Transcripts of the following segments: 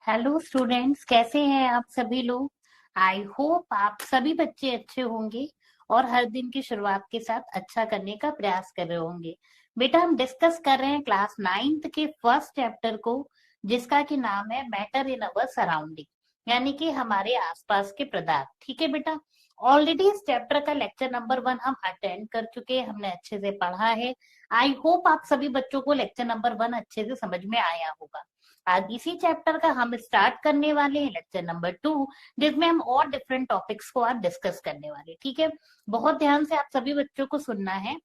Hello students, कैसे हैं आप सभी लोग। आई होप आप सभी बच्चे अच्छे होंगे और हर दिन की शुरुआत के साथ अच्छा करने का प्रयास कर रहे होंगे। बेटा, हम डिस्कस कर रहे हैं क्लास 9th के फर्स्ट चैप्टर को, जिसका कि नाम है मैटर इन अवर सराउंडिंग, यानी कि हमारे आसपास के पदार्थ। ठीक है बेटा, ऑलरेडी इस चैप्टर का लेक्चर नंबर 1 हम अटेंड कर चुके हैं, हमने अच्छे से पढ़ा है। आई होप आप सभी बच्चों को लेक्चर नंबर 1 अच्छे से समझ में आया होगा। आज इसी चैप्टर का हम स्टार्ट करने वाले हैं लेक्चर नंबर 2, जिसमें हम और डिफरेंट टॉपिक्स को आज डिस्कस करने वाले हैं। ठीक है, बहुत ध्यान से आप सभी बच्चों को सुनना है।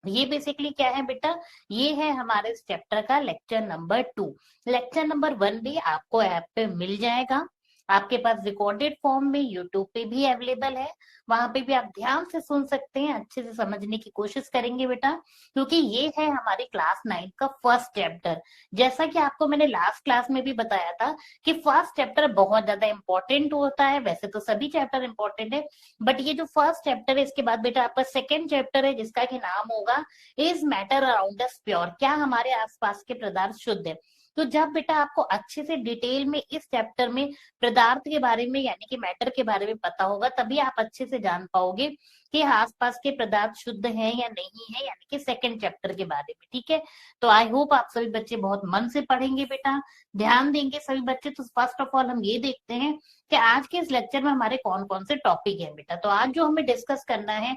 ये बेसिकली क्या है बेटा, ये है हमारे इस चैप्टर का लेक्चर नंबर 2। लेक्चर नंबर 1 भी आपको ऐप पे मिल जाएगा, आपके पास रिकॉर्डेड फॉर्म में यूट्यूब पे भी अवेलेबल है। वहां पे भी आप ध्यान से सुन सकते हैं, अच्छे से समझने की कोशिश करेंगे बेटा, क्योंकि ये है हमारी क्लास 9 का फर्स्ट चैप्टर। जैसा कि आपको मैंने लास्ट क्लास में भी बताया था कि फर्स्ट चैप्टर बहुत ज्यादा इंपॉर्टेंट होता है। वैसे तो सभी चैप्टर इंपॉर्टेंट है, बट ये जो फर्स्ट चैप्टर है, इसके बाद बेटा आपका सेकेंड चैप्टर है, जिसका कि नाम होगा is matter around us pure, क्या हमारे आसपास के पदार्थ शुद्ध है। तो जब बेटा आपको अच्छे से डिटेल में इस चैप्टर में पदार्थ के बारे में यानी कि मैटर के बारे में पता होगा, तभी आप अच्छे से जान पाओगे कि आसपास के पदार्थ शुद्ध हैं या नहीं है, यानी कि सेकंड चैप्टर के बारे में। ठीक है, तो आई होप आप सभी बच्चे बहुत मन से पढ़ेंगे बेटा, ध्यान देंगे सभी बच्चे। तो फर्स्ट ऑफ ऑल हम ये देखते हैं कि आज के इस लेक्चर में हमारे कौन कौन से टॉपिक है बेटा। तो आज जो हमें डिस्कस करना है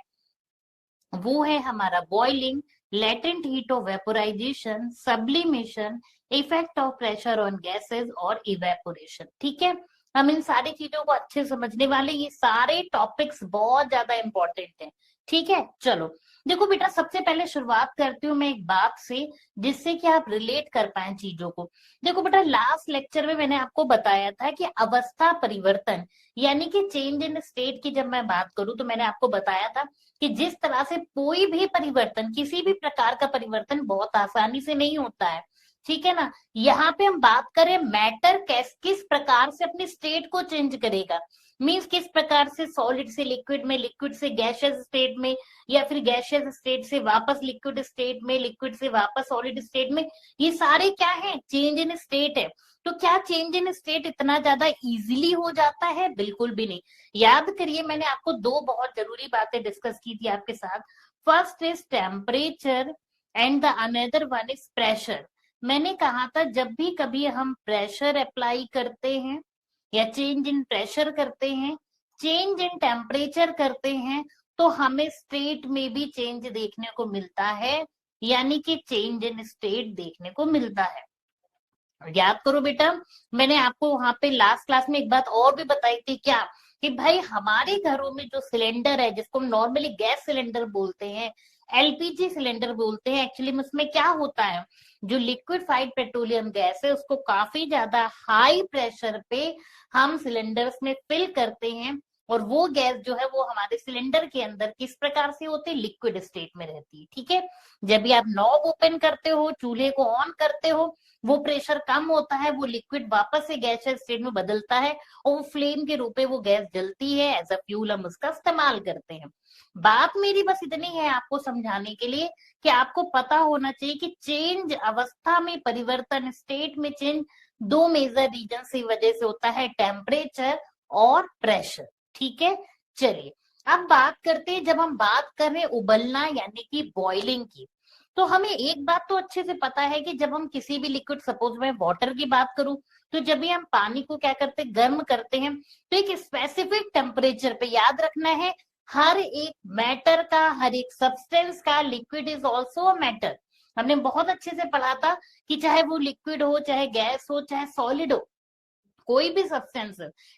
वो है हमारा boiling, latent heat of vaporisation, sublimation, effect of pressure on gases और इवेपोरेशन। ठीक है, हम इन सारी चीजों को अच्छे से समझने वाले, ये सारे टॉपिक्स बहुत ज्यादा इंपॉर्टेंट हैं। ठीक है, चलो देखो बेटा, सबसे पहले शुरुआत करती हूँ मैं एक बात से, जिससे कि आप रिलेट कर पाए चीजों को। देखो बेटा, लास्ट लेक्चर में मैंने आपको बताया था कि अवस्था परिवर्तन यानी कि चेंज इन स्टेट की जब मैं बात करूं, तो मैंने आपको बताया था कि जिस तरह से कोई भी परिवर्तन, किसी भी प्रकार का परिवर्तन बहुत आसानी से नहीं होता है। ठीक है ना, यहाँ पे हम बात करें मैटर किस प्रकार से अपनी स्टेट को चेंज करेगा, मीन्स किस प्रकार से सॉलिड से लिक्विड में, लिक्विड से गैसियस स्टेट में, या फिर गैसियस स्टेट से वापस लिक्विड स्टेट में, लिक्विड से वापस सॉलिड स्टेट में। ये सारे क्या है, चेंज इन स्टेट है। तो क्या चेंज इन स्टेट इतना ज्यादा इजीली हो जाता है? बिल्कुल भी नहीं। याद करिए, मैंने आपको दो बहुत जरूरी बातें डिस्कस की थी आपके साथ। First is temperature and the another one is pressure. मैंने कहा था जब भी कभी हम प्रेशर अप्लाई करते हैं या चेंज इन प्रेशर करते हैं, चेंज इन टेम्परेचर करते हैं, तो हमें स्टेट में भी चेंज देखने को मिलता है, यानी कि चेंज इन स्टेट देखने को मिलता है। याद करो बेटा, मैंने आपको वहां पे लास्ट क्लास में एक बात और भी बताई थी, क्या कि भाई हमारे घरों में जो सिलेंडर है, जिसको हम नॉर्मली गैस सिलेंडर बोलते हैं, एलपीजी सिलेंडर बोलते हैं, एक्चुअली में उसमें क्या होता है, जो लिक्विफाइड पेट्रोलियम गैस है उसको काफी ज्यादा हाई प्रेशर पे हम सिलेंडर्स में फिल करते हैं, और वो गैस जो है वो हमारे सिलेंडर के अंदर किस प्रकार से होती है, लिक्विड स्टेट में रहती है। ठीक है, जब भी आप नॉब ओपन करते हो, चूल्हे को ऑन करते हो, वो प्रेशर कम होता है, वो लिक्विड वापस से गैसियस स्टेट में बदलता है, और वो फ्लेम के रूप में वो गैस जलती है, एज अ फ्यूल हम उसका इस्तेमाल करते हैं। बात मेरी बस इतनी है आपको समझाने के लिए कि आपको पता होना चाहिए कि चेंज, अवस्था में परिवर्तन, स्टेट में चेंज, दो मेजर रीजन की वजह से होता है, टेम्परेचर और प्रेशर। ठीक है, चलिए अब बात करते हैं, जब हम बात कर रहे हैं उबलना यानी कि बॉइलिंग की, तो हमें एक बात तो अच्छे से पता है कि जब हम किसी भी लिक्विड, सपोज मैं वाटर की बात करूं, तो जब भी हम पानी को क्या करते हैं, गर्म करते हैं, तो एक स्पेसिफिक टेम्परेचर पे, याद रखना है, हर एक मैटर का, हर एक सब्सटेंस का, liquid is also a matter. हमने बहुत अच्छे से पढ़ा था कि चाहे वो लिक्विड हो, चाहे गैस हो, चाहे सॉलिड हो, कोई भी सब्सटेंस,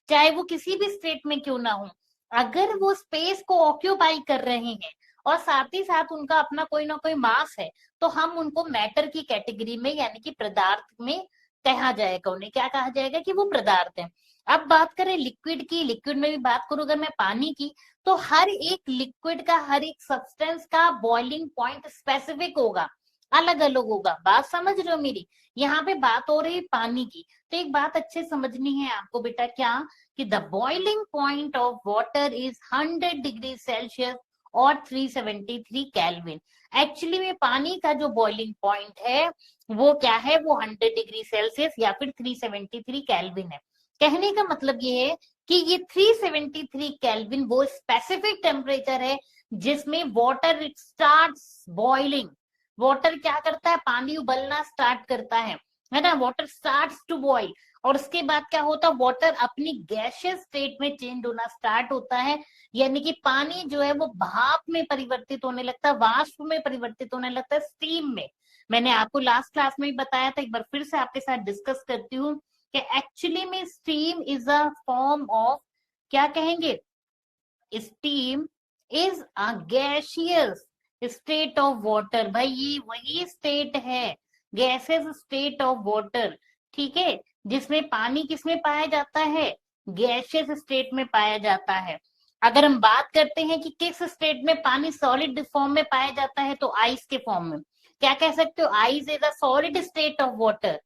चाहे वो किसी भी स्टेट में क्यों ना हो, अगर वो स्पेस को ऑक्यूपाई कर रहे हैं और साथ ही साथ उनका अपना कोई ना कोई मास है, तो हम उनको मैटर की कैटेगरी में यानी कि पदार्थ में कहा जाएगा, उन्हें क्या कहा जाएगा कि वो पदार्थ है। अब बात करें लिक्विड की, लिक्विड में भी बात करूं अगर मैं पानी की, तो हर एक लिक्विड का, हर एक सब्सटेंस का बॉइलिंग पॉइंट स्पेसिफिक होगा, अलग अलग होगा। बात समझ रहे हो मेरी, यहाँ पे बात हो रही है पानी की। तो एक बात अच्छे समझनी है आपको बेटा, क्या कि the boiling point of water is 100 degree Celsius और 373 केल्विन। एक्चुअली में पानी का जो बॉइलिंग पॉइंट है वो क्या है, वो 100 डिग्री सेल्सियस या फिर 373 केल्विन है। कहने का मतलब ये है कि ये 373 केल्विन वो स्पेसिफिक टेम्परेचर है जिसमें वाटर स्टार्ट्स बॉइलिंग। वाटर क्या करता है, पानी उबलना स्टार्ट करता है ना, वाटर स्टार्ट्स टू बॉइल। और उसके बाद क्या होता है, वाटर अपनी गैसियस स्टेट में चेंज होना स्टार्ट होता है, यानी कि पानी जो है वो भाप में परिवर्तित होने लगता है, वाष्प में परिवर्तित होने लगता है, स्टीम में। मैंने आपको लास्ट क्लास में ही बताया था, एक बार फिर से आपके साथ डिस्कस करती हूँ कि एक्चुअली में steam is a form of, क्या कहेंगे, steam is a gaseous state of water. भाई ये वही स्टेट है, गैसेस स्टेट ऑफ वाटर, ठीक है, जिसमें पानी किसमें पाया जाता है, गैसियस स्टेट में पाया जाता है। अगर हम बात करते हैं कि किस स्टेट में पानी सॉलिड फॉर्म में पाया जाता है, तो आइस के फॉर्म में। क्या कह सकते हो, ice is a solid state of water,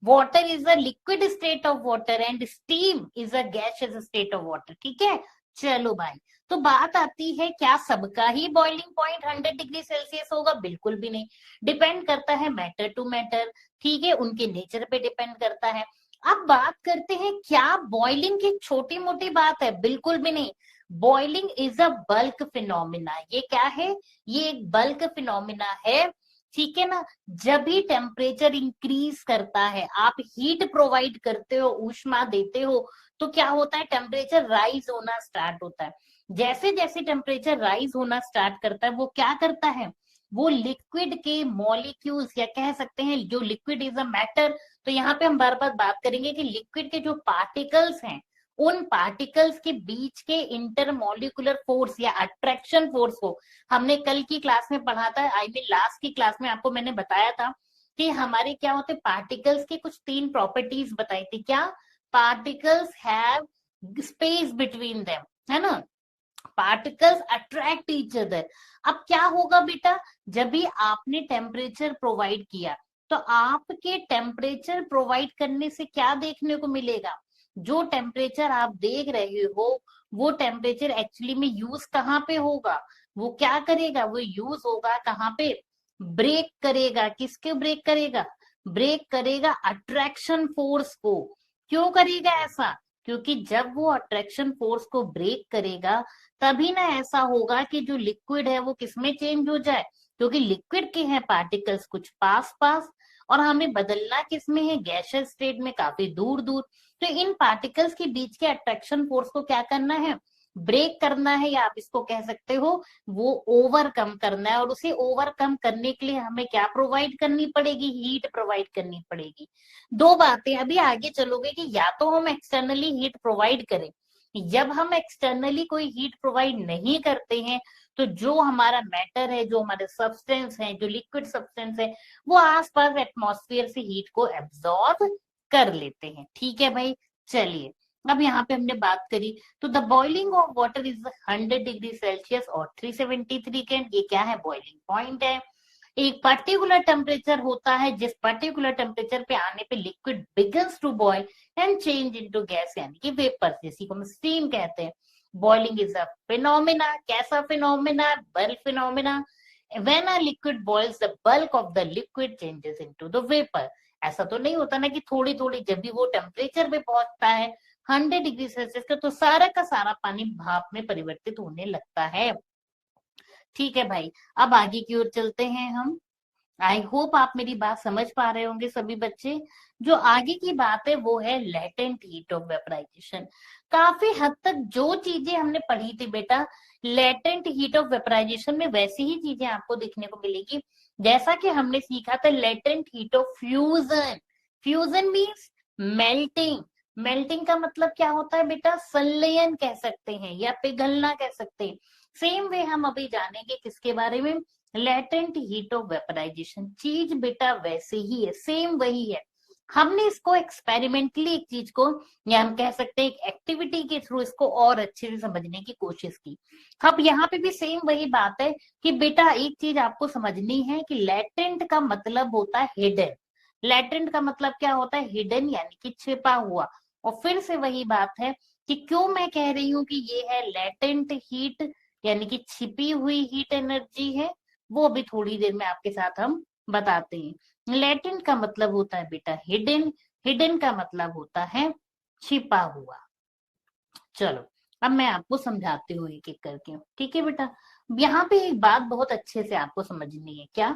water is a liquid state of water and steam is a gaseous state of water. ठीक है, चलो भाई, तो बात आती है क्या सबका ही बॉइलिंग पॉइंट 100 डिग्री सेल्सियस होगा? बिल्कुल भी नहीं, डिपेंड करता है मैटर टू मैटर, ठीक है, उनके नेचर पे डिपेंड करता है। अब बात करते हैं क्या बॉइलिंग की छोटी मोटी बात है? बिल्कुल भी नहीं, boiling is a bulk phenomena. ये क्या है, ये एक बल्क फिनोमिना है, ठीक है ना। जब भी टेम्परेचर इंक्रीज करता है, आप हीट प्रोवाइड करते हो, ऊष्मा देते हो, तो क्या होता है, टेम्परेचर राइज होना स्टार्ट होता है। जैसे जैसे टेम्परेचर राइज होना स्टार्ट करता है, वो क्या करता है, वो लिक्विड के मॉलिक्यूल्स, या कह सकते हैं जो लिक्विड इज अ मैटर, तो यहाँ पे हम बार बार बात करेंगे कि लिक्विड के जो पार्टिकल्स हैं, उन पार्टिकल्स के बीच के इंटरमोलिकुलर फोर्स या अट्रैक्शन फोर्स को हमने कल की क्लास में पढ़ा था, आई मीन लास्ट की क्लास में आपको मैंने बताया था कि हमारे क्या होते, पार्टिकल्स के कुछ 3 प्रॉपर्टीज बताई थी। क्या, particles have space between them, है ना, पार्टिकल्स अट्रैक्ट ईच अदर। अब क्या होगा बेटा, जब भी आपने टेम्परेचर प्रोवाइड किया, तो आपके टेम्परेचर प्रोवाइड करने से क्या देखने को मिलेगा, जो टेम्परेचर आप देख रहे हो वो टेम्परेचर एक्चुअली में यूज कहाँ पे होगा, वो क्या करेगा, वो यूज होगा कहाँ पे, ब्रेक करेगा। किसके ब्रेक करेगा, ब्रेक करेगा अट्रैक्शन फोर्स को। क्यों करेगा ऐसा, क्योंकि जब वो अट्रैक्शन फोर्स को ब्रेक करेगा, तभी ना ऐसा होगा कि जो लिक्विड है वो किसमें चेंज हो जाए, क्योंकि लिक्विड के हैं पार्टिकल्स कुछ पास पास, और हमें बदलना किसमें है, गैसियस स्टेट में काफी दूर दूर। तो इन पार्टिकल्स के बीच के अट्रैक्शन फोर्स को क्या करना है, ब्रेक करना है, या आप इसको कह सकते हो वो ओवरकम करना है। और उसे ओवरकम करने के लिए हमें क्या प्रोवाइड करनी पड़ेगी, हीट प्रोवाइड करनी पड़ेगी। दो बातें अभी आगे चलोगे कि या तो हम एक्सटर्नली हीट प्रोवाइड करें, जब हम एक्सटर्नली कोई हीट प्रोवाइड नहीं करते हैं, तो जो हमारा मैटर है, जो हमारे सब्सटेंस है, जो लिक्विड सब्सटेंस है, वो आसपास एटमॉस्फेयर से हीट को एब्जॉर्ब कर लेते हैं। ठीक है भाई, चलिए, अब यहाँ पे हमने बात करी, तो the boiling of water is 100 degree Celsius और 373 केल्विन, ये क्या है, बॉइलिंग पॉइंट है। एक पर्टिकुलर टेम्परेचर होता है, जिस पर्टिकुलर टेम्परेचर पे आने पे liquid begins to boil and change into gas, यानी कि वेपर, जिसी को हम स्टीम कहते हैं। बॉइलिंग इज अ फिनोमिना, कैसा phenomena, bulk phenomena. When a liquid boils, the bulk of the liquid changes into the vapour. ऐसा तो नहीं होता ना कि थोड़ी थोड़ी, जब भी वो टेम्परेचर पे पहुंचता है 100 डिग्री सेल्सियस का, तो सारा का सारा पानी भाप में परिवर्तित होने लगता है। ठीक है भाई, अब आगे की ओर चलते हैं हम। आई होप आप मेरी बात समझ पा रहे होंगे सभी बच्चे। जो आगे की बात है वो है लेटेंट हीट ऑफ वेपराइजेशन। काफी हद तक जो चीजें हमने पढ़ी थी बेटा लेटेंट हीट ऑफ वेपराइजेशन में, वैसी ही चीजें आपको देखने को मिलेगी जैसा कि हमने सीखा था latent heat of fusion. Fusion means melting. Melting का मतलब क्या होता है बेटा, संलयन कह सकते हैं या पिघलना कह सकते हैं। सेम वे हम अभी जानेंगे किसके बारे में, लेटेंट हीट ऑफ वेपराइजेशन। चीज बेटा वैसे ही है, सेम वही है। हमने इसको एक्सपेरिमेंटली एक चीज को, या हम कह सकते हैं एक एक्टिविटी के थ्रू इसको और अच्छे से समझने की कोशिश की। अब यहाँ पे भी सेम वही बात है कि बेटा एक चीज आपको समझनी है कि लेटेंट का मतलब होता है हिडन। लेटेंट का मतलब क्या होता है, हिडन, यानी कि छिपा हुआ। और फिर से वही बात है कि क्यों मैं कह रही हूँ कि ये है लेटेंट हीट यानी कि छिपी हुई हीट एनर्जी है, वो भी थोड़ी देर में आपके साथ हम बताते हैं। लेटेंट का मतलब होता है बेटा हिडन, हिडन का मतलब होता है छिपा हुआ। चलो अब मैं आपको समझाती हूँ एक एक करके, ठीक है बेटा। यहाँ पे एक बात बहुत अच्छे से आपको समझनी है, क्या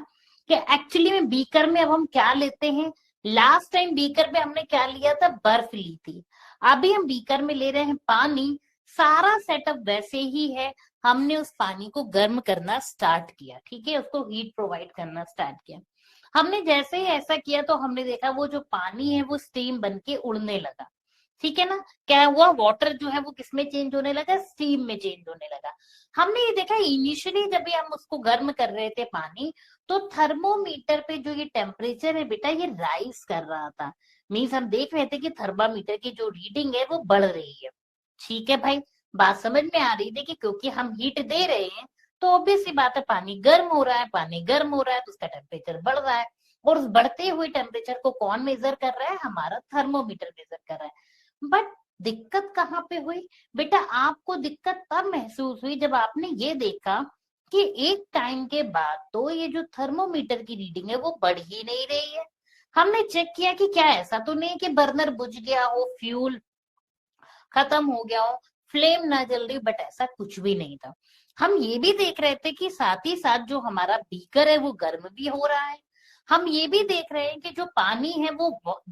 कि एक्चुअली में बीकर में अब हम क्या लेते हैं। लास्ट टाइम बीकर में हमने क्या लिया था, बर्फ ली थी। अभी हम बीकर में ले रहे हैं पानी। सारा सेटअप वैसे ही है, हमने उस पानी को गर्म करना स्टार्ट किया, ठीक है, उसको हीट प्रोवाइड करना स्टार्ट किया। हमने जैसे ही ऐसा किया तो हमने देखा वो जो पानी है वो स्टीम बन के उड़ने लगा, ठीक है ना। क्या हुआ, वाटर जो है वो किसमें चेंज होने लगा, स्टीम में चेंज होने लगा। हमने ये देखा इनिशियली जब भी हम उसको गर्म कर रहे थे पानी, तो थर्मोमीटर पे जो ये टेम्परेचर है बेटा ये राइज कर रहा था। मीन्स हम देख रहे थे कि थर्मामीटर की जो रीडिंग है वो बढ़ रही है, ठीक है भाई। बात समझ में आ रही थी कि क्योंकि हम हीट दे रहे हैं तो ऑब्वियस सी बात है पानी गर्म हो रहा है, पानी गर्म हो रहा है तो उसका टेम्परेचर बढ़ रहा है। और उस बढ़ते हुए टेम्परेचर को कौन मेजर कर रहा है, हमारा थर्मोमीटर मेजर कर रहा है। बट दिक्कत कहाँ पे हुई बेटा, आपको दिक्कत तब महसूस हुई जब आपने ये देखा कि एक टाइम के बाद तो ये जो थर्मोमीटर की रीडिंग है वो बढ़ ही नहीं रही है। हमने चेक किया कि क्या ऐसा तो नहीं कि बर्नर बुझ गया हो, फ्यूल खत्म हो गया हो, फ्लेम ना जल रही, बट ऐसा कुछ भी नहीं था। हम ये भी देख रहे थे कि साथ ही साथ जो हमारा बीकर है वो गर्म भी हो रहा है। हम ये भी देख रहे हैं कि जो पानी है वो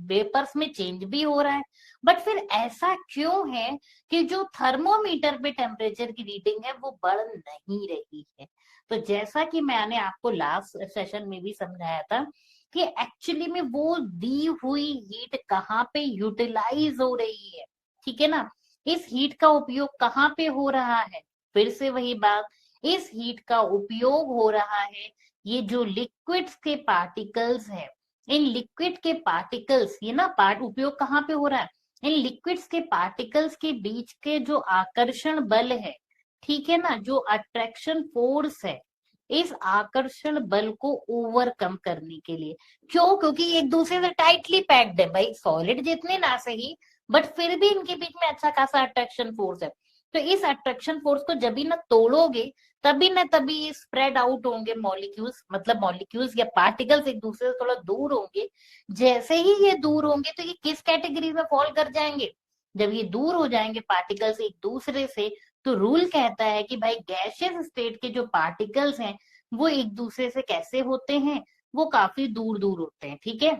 वेपर्स में चेंज भी हो रहा है। बट फिर ऐसा क्यों है कि जो थर्मोमीटर पे टेम्परेचर की रीडिंग है वो बढ़ नहीं रही है। तो जैसा कि मैंने आपको लास्ट सेशन में भी समझाया था कि एक्चुअली में वो दी हुई हीट कहाँ पे यूटिलाइज हो रही है, ठीक है ना। इस हीट का उपयोग कहाँ पे हो रहा है, फिर से वही बात, इस हीट का उपयोग हो रहा है ये जो लिक्विड्स के पार्टिकल्स है, इन लिक्विड के पार्टिकल्स, ये ना पार्ट उपयोग कहाँ पे हो रहा है, इन लिक्विड्स के पार्टिकल्स के बीच के जो आकर्षण बल है, ठीक है ना, जो अट्रैक्शन फोर्स है, इस आकर्षण बल को ओवरकम करने के लिए। क्यों, क्योंकि एक दूसरे से टाइटली पैक्ड है भाई, सॉलिड जितने ना सही बट फिर भी इनके बीच में अच्छा खासा अट्रैक्शन फोर्स है। तो इस अट्रैक्शन फोर्स को जब भी ना तोड़ोगे तभी ना तभी स्प्रेड आउट होंगे मॉलिक्यूल्स, मतलब मॉलिक्यूल्स या पार्टिकल्स एक दूसरे से थोड़ा दूर होंगे। जैसे ही ये दूर होंगे तो ये किस कैटेगरी में फॉल कर जाएंगे, जब ये दूर हो जाएंगे पार्टिकल्स एक दूसरे से, तो रूल कहता है कि भाई गैशियस स्टेट के जो पार्टिकल्स हैं वो एक दूसरे से कैसे होते हैं, वो काफी दूर दूर होते हैं, ठीक है।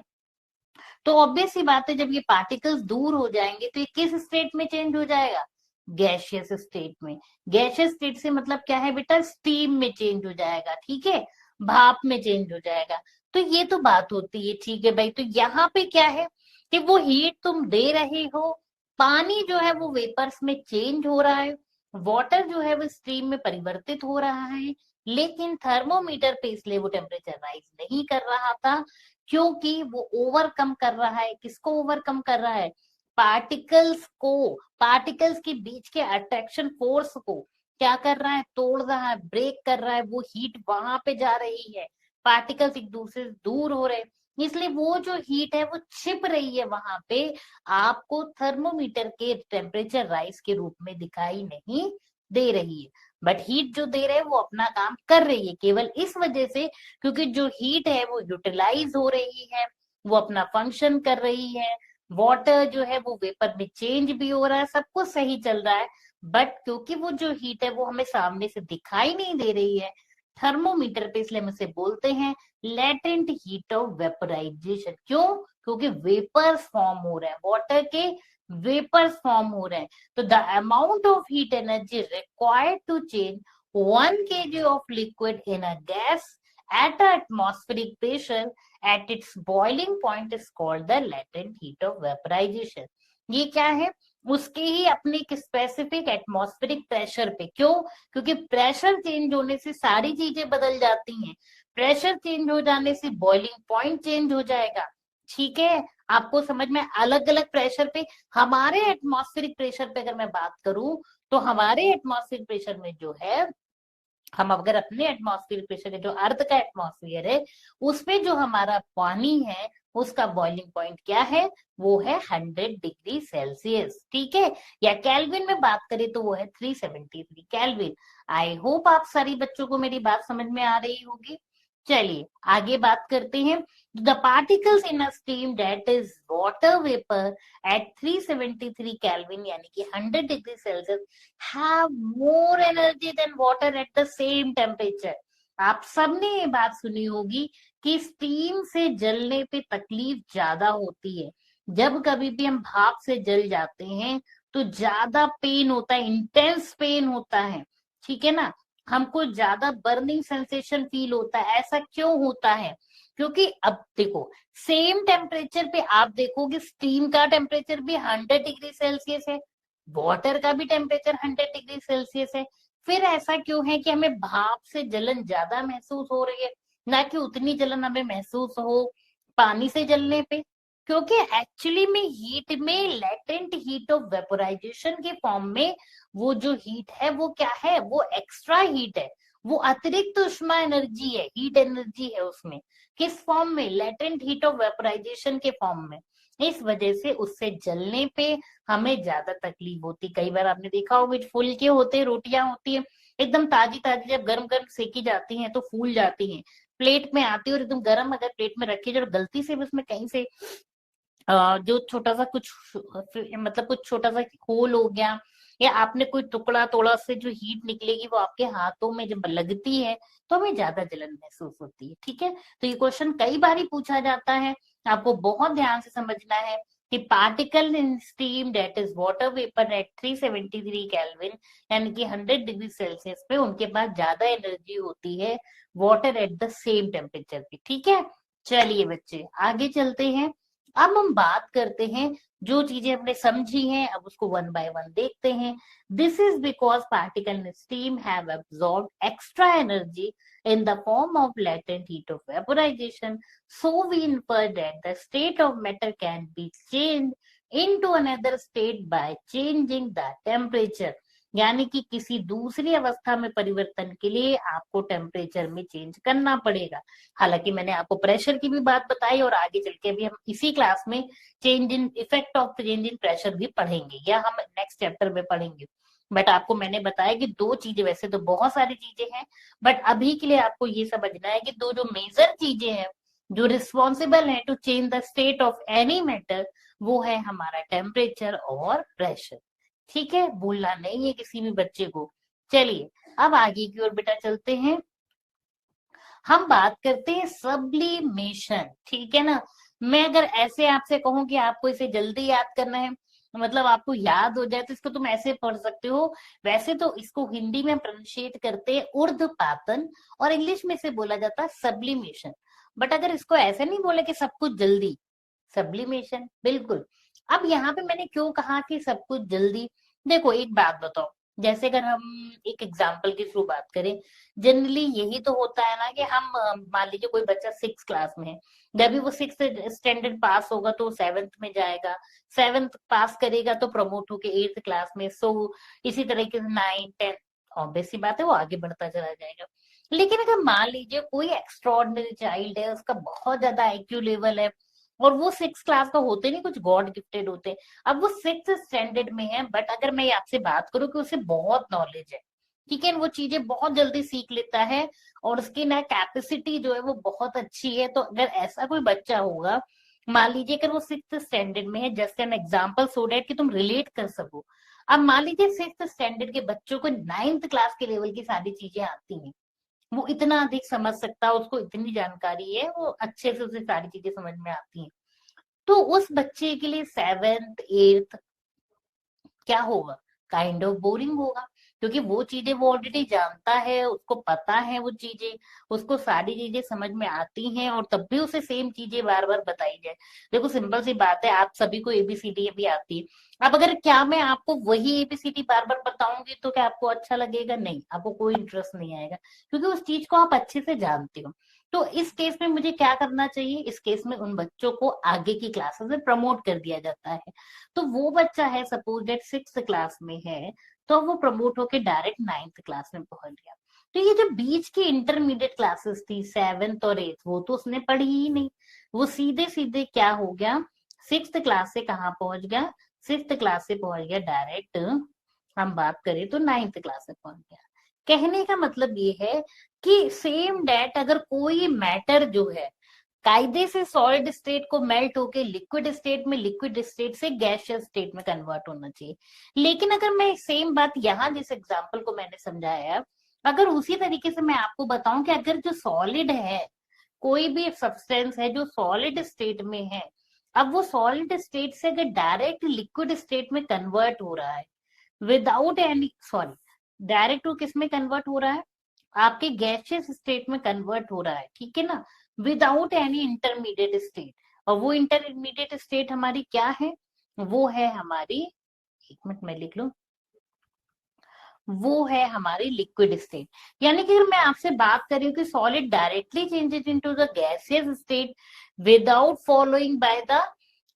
तो ऑब्वियस सी बात है जब ये पार्टिकल्स दूर हो जाएंगे तो ये किस स्टेट में चेंज हो जाएगा, गैशियस स्टेट में। गैशियस स्टेट से मतलब क्या है बेटा, स्टीम में चेंज हो जाएगा, ठीक है, भाप में चेंज हो जाएगा। तो ये तो बात होती है, ठीक है भाई। तो यहाँ पे क्या है कि वो हीट तुम दे रहे हो, पानी जो है वो वेपर्स में चेंज हो रहा है, वाटर जो है वो स्टीम में परिवर्तित हो रहा है, लेकिन थर्मोमीटर पे इसलिए वो टेम्परेचर राइज नहीं कर रहा था, क्योंकि वो ओवरकम कर रहा है, किसको ओवरकम कर रहा है, पार्टिकल्स को, पार्टिकल्स के बीच के अट्रैक्शन फोर्स को क्या कर रहा है, तोड़ रहा है, ब्रेक कर रहा है। वो हीट वहां पे जा रही है, पार्टिकल्स एक दूसरे से दूर हो रहे हैं, इसलिए वो जो हीट है वो छिप रही है वहां पे, आपको थर्मोमीटर के टेम्परेचर राइज के रूप में दिखाई नहीं दे रही है। बट हीट जो दे रहे हैं वो अपना काम कर रही है, केवल इस वजह से क्योंकि जो हीट है वो यूटिलाइज हो रही है, वो अपना फंक्शन कर रही है, वाटर जो है वो वेपर में चेंज भी हो रहा है, सब कुछ सही चल रहा है। बट क्योंकि वो जो हीट है वो हमें सामने से दिखाई नहीं दे रही है थर्मोमीटर पे, इसलिए हम इसे बोलते हैं लेटेंट हीट ऑफ वेपराइजेशन। क्यों, क्योंकि वेपर्स फॉर्म हो रहे हैं, वाटर के वेपर्स फॉर्म हो रहे हैं। तो the amount of heat energy required to change 1 kg of liquid in a gas at a atmospheric pressure at its boiling point is called the latent heat of vaporization। ये क्या है, उसके ही अपने एक स्पेसिफिक एटमॉस्फेरिक प्रेशर पे। क्यों, क्योंकि pressure change होने से सारी चीजें बदल जाती हैं, प्रेशर चेंज हो जाने से बॉइलिंग पॉइंट चेंज हो जाएगा, ठीक है। आपको समझ में, अलग अलग प्रेशर पे, हमारे एटमॉस्फेरिक प्रेशर पे अगर मैं बात करूं तो हमारे एटमॉस्फेरिक प्रेशर में जो है हम अगर अपने एटमॉस्फेयर प्रेशर जो अर्थ का एटमॉस्फेयर है उसमें जो हमारा पानी है उसका बॉइलिंग पॉइंट क्या है, वो है 100 डिग्री सेल्सियस, ठीक है। या केल्विन में बात करें तो वो है 373 केल्विन। आई होप आप सारी बच्चों को मेरी बात समझ में आ रही होगी। चलिए आगे बात करते हैं। The particles in a steam that is water vapour eight 373 kelvin यानी कि 100 degree Celsius have more energy than water at the same temperature। आप सबने ये बात सुनी होगी कि स्टीम से जलने पे तकलीफ ज्यादा होती है। जब कभी भी हम भाप से जल जाते हैं तो ज्यादा पेन होता है, इंटेंस पेन होता है, ठीक है ना। हमको ज्यादा बर्निंग सेंसेशन फील होता है। ऐसा क्यों होता है? क्योंकि अब देखो, सेम टेम्परेचर पे आप देखोगे स्टीम का टेम्परेचर भी 100 डिग्री सेल्सियस है, वाटर का भी टेम्परेचर 100 डिग्री सेल्सियस है। फिर ऐसा क्यों है कि हमें भाप से जलन ज्यादा महसूस हो रही है, ना कि उतनी जलन हमें महसूस हो पानी से जलने पे? क्योंकि एक्चुअली में हीट में लेटेंट हीट ऑफ वेपोराइजेशन के फॉर्म में वो जो हीट है वो क्या है, वो एक्स्ट्रा हीट है, वो अतिरिक्त ऊष्मा एनर्जी है, हीट एनर्जी है उसमें। किस फॉर्म में? लेटेंट हीट ऑफ वेपोराइजेशन के फॉर्म में। इस वजह से उससे जलने पे हमें ज्यादा तकलीफ होती। कई बार आपने देखा होगा फुलके होते रोटियां होती है एकदम ताजी ताजी, जब गर्म गर्म सेकी जाती हैं तो फूल जाती हैं, प्लेट में आती है और एकदम गर्म अगर प्लेट में रखी जाए और गलती से भी उसमें कहीं से जो छोटा सा कुछ मतलब कुछ छोटा सा होल हो गया या आपने कोई टुकड़ा तोड़ा, से जो हीट निकलेगी वो आपके हाथों में जब लगती है तो हमें ज्यादा जलन महसूस होती है, ठीक है। तो ये क्वेश्चन कई बार ही पूछा जाता है, आपको बहुत ध्यान से समझना है कि particle in steam that is water vapour eight 373 kelvin यानी कि 100 डिग्री सेल्सियस पे उनके पास ज्यादा एनर्जी होती है water at the same temperature पे, ठीक है। चलिए बच्चे आगे चलते हैं। अब हम बात करते हैं जो चीजें हमने समझी हैं, अब उसको वन बाय वन देखते हैं। This is because particle in steam have absorb extra energy in the form of latent heat of vaporization. So we infer that the state of matter can be changed into another state by changing the temperature। यानी कि किसी दूसरी अवस्था में परिवर्तन के लिए आपको टेम्परेचर में चेंज करना पड़ेगा। हालांकि मैंने आपको प्रेशर की भी बात बताई और आगे चल के भी हम इसी क्लास में change in effect of change in pressure भी पढ़ेंगे या हम नेक्स्ट चैप्टर में पढ़ेंगे। बट आपको मैंने बताया कि दो चीजें, वैसे तो बहुत सारी चीजें हैं बट अभी के लिए आपको ये समझना है कि दो जो मेजर चीजें हैं जो रिस्पॉन्सिबल है to change the state of any matter, वो है हमारा टेम्परेचर और प्रेशर, ठीक है। भूलना नहीं है किसी भी बच्चे को। चलिए अब आगे की ओर बेटा चलते हैं। हम बात करते हैं सब्लिमेशन, ठीक है ना। मैं अगर ऐसे आपसे कहूं कि आपको इसे जल्दी याद करना है, मतलब आपको याद हो जाए, तो इसको तुम ऐसे पढ़ सकते हो। वैसे तो इसको हिंदी में प्रोनाउंशिएट करते हैं ऊर्ध्वपातन और इंग्लिश में इसे बोला जाता है सब्लिमेशन। बट अगर इसको ऐसे नहीं बोले कि सब कुछ जल्दी, सब्लिमेशन बिल्कुल। अब यहाँ पे मैंने क्यों कहा कि सब कुछ जल्दी, देखो एक बात बताओ, जैसे अगर हम एक एग्जाम्पल के थ्रू बात करें, जनरली यही तो होता है ना कि हम मान लीजिए कोई बच्चा 6 क्लास में है, जब भी वो 6th स्टैंडर्ड पास होगा तो 7th में जाएगा, 7th पास करेगा तो प्रमोट होके 8th क्लास में, सो इसी तरीके से 9th 10th, ऑब्वियस सी बात है वो आगे बढ़ता चला जाएगा। लेकिन अगर मान लीजिए कोई एक्स्ट्रॉर्डिनरी चाइल्ड है, उसका बहुत ज्यादा आईक्यू लेवल है और वो 6 क्लास का होते नहीं, कुछ गॉड गिफ्टेड होते हैं, अब वो 6th स्टैंडर्ड में है, बट अगर मैं आपसे बात करूं कि उसे बहुत नॉलेज है, ठीक है, वो चीजें बहुत जल्दी सीख लेता है और उसकी ना कैपेसिटी जो है वो बहुत अच्छी है, तो अगर ऐसा कोई बच्चा होगा, मान लीजिए अगर वो 6th स्टैंडर्ड में है, just an example so that कि तुम रिलेट कर सको। अब मान लीजिए 6th स्टैंडर्ड के बच्चों को 9th क्लास के लेवल की सारी चीजें आती हैं, वो इतना अधिक समझ सकता है, उसको इतनी जानकारी है, वो अच्छे से उसे सारी चीजें समझ में आती हैं। तो उस बच्चे के लिए 7th 8th क्या होगा, काइंड ऑफ बोरिंग होगा, क्योंकि वो चीजें वो ऑलरेडी जानता है, उसको पता है वो चीजें, उसको सारी चीजें समझ में आती हैं और तब भी उसे सेम चीजें बार बार बताई जाए। देखो सिंपल सी बात है, आप सभी को एबीसीडी भी आती है, अब अगर क्या मैं आपको वही एबीसीडी बार बार बताऊंगी तो क्या आपको अच्छा लगेगा? नहीं, आपको कोई इंटरेस्ट नहीं आएगा, क्योंकि उस चीज को आप अच्छे से जानते हो। तो इस केस में मुझे क्या करना चाहिए, इस केस में उन बच्चों को आगे की क्लासेस में प्रमोट कर दिया जाता है। तो वो बच्चा है सपोज डेट 6th क्लास में है, तो वो प्रमोट होके डायरेक्ट 9th क्लास में पहुंच गया। तो ये जो बीच की इंटरमीडिएट क्लासेस थी 7th और 8th, वो तो उसने पढ़ी ही नहीं। वो सीधे सीधे क्या हो गया, 6th क्लास से कहाँ पहुंच गया, 6th क्लास से पहुंच गया डायरेक्ट, हम बात करें तो 9th क्लास में पहुंच गया। कहने का मतलब ये है कि सेम डेट अगर कोई मैटर जो है कायदे से सॉलिड स्टेट को मेल्ट होके लिक्विड स्टेट में, लिक्विड स्टेट से गैसियस स्टेट में कन्वर्ट होना चाहिए। लेकिन अगर मैं सेम बात यहाँ जिस एग्जांपल को मैंने समझाया, अगर उसी तरीके से मैं आपको बताऊं कि अगर जो सॉलिड है, कोई भी सब्सटेंस है जो सॉलिड स्टेट में है, अब वो सॉलिड स्टेट से अगर डायरेक्ट लिक्विड स्टेट में कन्वर्ट हो रहा है विदाउट एनी, सॉरी, डायरेक्ट वो किस में कन्वर्ट हो रहा है, आपके गैसियस स्टेट में कन्वर्ट हो रहा है, ठीक है ना, विदाउट एनी इंटरमीडिएट स्टेट। और वो इंटरमीडिएट स्टेट हमारी क्या है, वो है हमारी, एक मिनट में लिख लूं, वो है हमारी लिक्विड स्टेट। यानी कि अगर मैं आपसे बात कर रही हूँ कि solid directly changes into the gaseous state without following by the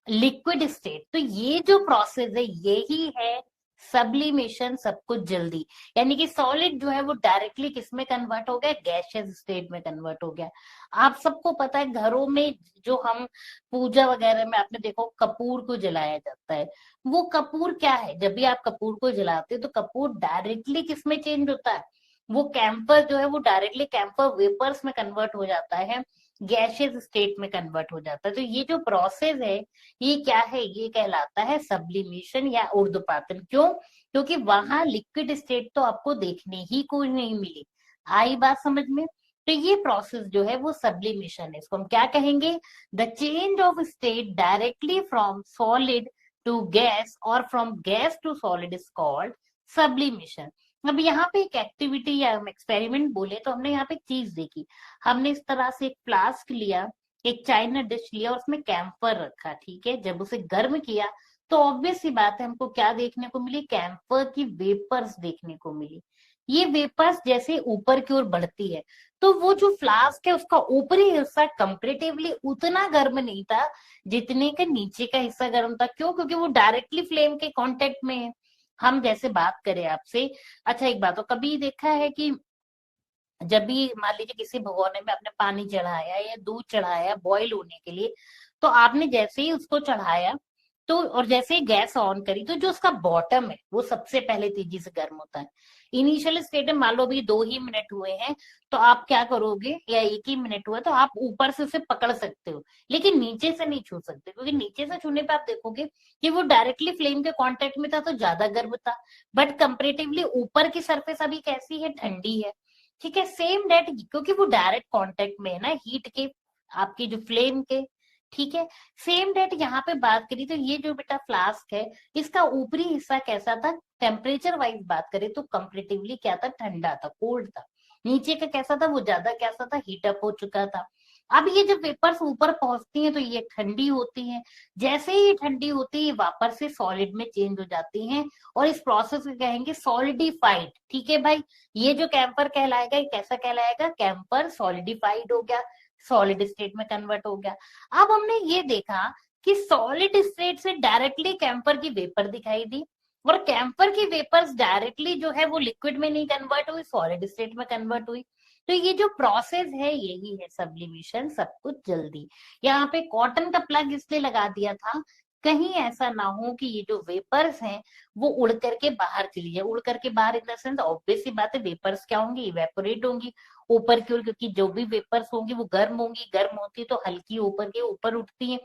liquid state, तो ये जो प्रोसेस है यही है सब्लिमेशन, सब कुछ जल्दी। यानी कि सॉलिड जो है वो डायरेक्टली किस में कन्वर्ट हो गया, गैसियस स्टेट में कन्वर्ट हो गया। आप सबको पता है घरों में जो हम पूजा वगैरह में आपने देखो कपूर को जलाया जाता है, वो कपूर क्या है, जब भी आप कपूर को जलाते हो तो कपूर डायरेक्टली किस में चेंज होता है, वो कैंपर जो है वो डायरेक्टली कैंपर वेपर्स में कन्वर्ट हो जाता है, गैसियस स्टेट में कन्वर्ट हो जाता है। तो ये जो प्रोसेस है ये क्या है, ये कहलाता है सब्लिमेशन या ऊर्ध्वपातन। क्यों, क्योंकि वहां लिक्विड स्टेट तो आपको देखने ही को नहीं मिली। आई बात समझ में। तो ये प्रोसेस जो है वो सब्लिमेशन है, इसको हम क्या कहेंगे, the change of state directly from solid to gas और from gas to solid is called sublimation. अब यहाँ पे एक एक्टिविटी या हम एक्सपेरिमेंट बोले तो हमने यहाँ पे एक चीज देखी, हमने इस तरह से एक फ्लास्क लिया, एक चाइना डिश लिया और उसमें कैंपर रखा, ठीक है, जब उसे गर्म किया तो ऑब्वियस सी बात है हमको क्या देखने को मिली, कैंपर की वेपर्स देखने को मिली। ये वेपर्स जैसे ऊपर की ओर बढ़ती है तो वो जो फ्लास्क है उसका ऊपरी हिस्सा कंपेरेटिवली उतना गर्म नहीं था जितने का नीचे का हिस्सा गर्म था। क्यों, क्योंकि वो डायरेक्टली फ्लेम के कांटेक्ट में है। हम जैसे बात करें आपसे, अच्छा एक बात, तो कभी देखा है कि जब भी मान लीजिए किसी भगोने में आपने पानी चढ़ाया या दूध चढ़ाया बॉईल होने के लिए, तो आपने जैसे ही उसको चढ़ाया तो और जैसे ही गैस ऑन करी तो जो उसका बॉटम है वो सबसे पहले तेजी से गर्म होता है। इनिशियल स्टेट में मान लो अभी 2 ही मिनट हुए हैं तो आप क्या करोगे, या 1 ही मिनट हुआ तो आप ऊपर से उसे पकड़ सकते हो लेकिन नीचे से नहीं छू सकते, क्योंकि नीचे से छूने पे आप देखोगे कि वो डायरेक्टली फ्लेम के कांटेक्ट में था तो ज्यादा गर्म था, बट कंपेरेटिवली ऊपर की सरफेस अभी कैसी है, ठंडी है। ठीक है, सेम डेट, क्योंकि वो डायरेक्ट कांटेक्ट में है ना हीट के, आपकी जो फ्लेम के। ठीक है, सेम डेट यहाँ पे बात करी तो ये जो बेटा फ्लास्क है इसका ऊपरी हिस्सा कैसा था, टेम्परेचर वाइज बात करें तो कंपेरेटिवली क्या था, ठंडा था, कोल्ड था। नीचे का कैसा था, वो ज्यादा कैसा था, हीट अप हो चुका था। अब ये जब वेपर्स ऊपर पहुंचती हैं तो ये ठंडी होती हैं, जैसे ही ठंडी होती है ये वापस से सॉलिड में चेंज हो जाती हैं और इस प्रोसेस को कहेंगे सॉलिडिफाइड। ठीक है भाई, ये जो कैंपर कहलाएगा ये कैसा कहलाएगा, कैंपर सॉलिडिफाइड हो गया, सॉलिड स्टेट में कन्वर्ट हो गया। अब हमने ये देखा कि सॉलिड स्टेट से डायरेक्टली कैंपर की वेपर दिखाई दी और कैंपर की वेपर्स डायरेक्टली जो है वो लिक्विड में नहीं कन्वर्ट हुई, सॉलिड स्टेट में कन्वर्ट हुई। तो ये जो प्रोसेस है यही है सब्लिमेशन, सब कुछ जल्दी। यहाँ पे कॉटन का प्लग इसलिए लगा दिया था कहीं ऐसा ना हो कि ये जो वेपर्स हैं वो उड़ करके बाहर चली जाए, उड़ करके बाहर इन द सेंस ऑब्वियस सी बात है वेपर्स क्या होंगी, इवेपोरेट होंगी ऊपर की ओर, क्योंकि जो भी वेपर्स होंगी वो गर्म होंगी, गर्म होती तो हल्की ऊपर के ऊपर उठती है,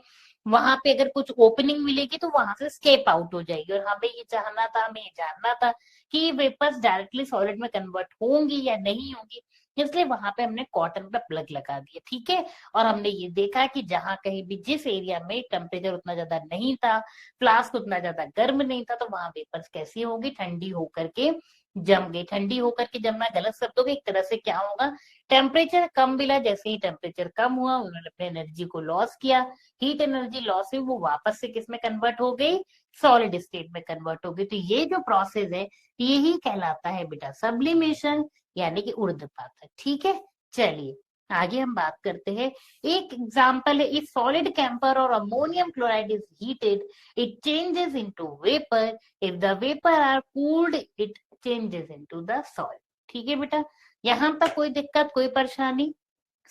वहां पे अगर कुछ ओपनिंग मिलेगी तो वहां से स्केप आउट हो जाएगी। और हमें ये चाहना था, हमें ये जानना था कि ये वेपर्स डायरेक्टली सॉलिड में कन्वर्ट होंगी या नहीं होंगी, इसलिए वहां पे हमने कॉटन का प्लग लगा दिया। ठीक है, और हमने ये देखा कि जहां कहीं भी जिस एरिया में टेम्परेचर उतना ज्यादा नहीं था, फ्लास्क उतना ज्यादा गर्म नहीं था, तो वहां वेपर्स कैसी होगी, ठंडी होकर के जम गई। ठंडी होकर के जमना गलत शब्द होगा, एक तरह से क्या होगा, टेम्परेचर कम मिला, जैसे ही टेम्परेचर कम हुआ उन्होंने अपने एनर्जी को लॉस किया, हीट एनर्जी लॉस हुई, वो वापस से किस में कन्वर्ट हो गई, सॉलिड स्टेट में कन्वर्ट हो गई। तो ये जो प्रोसेस है यही कहलाता है बेटा सब्लिमेशन, यानी कि ऊर्ध्वपातन। ठीक है, चलिए आगे हम बात करते हैं। एक एग्जांपल है, इफ सॉलिड कैंपर और ammonium chloride is heated it changes into vapour, if the vapour are cooled it changes into the salt. ठीक है बेटा, यहाँ तक कोई दिक्कत, कोई परेशानी?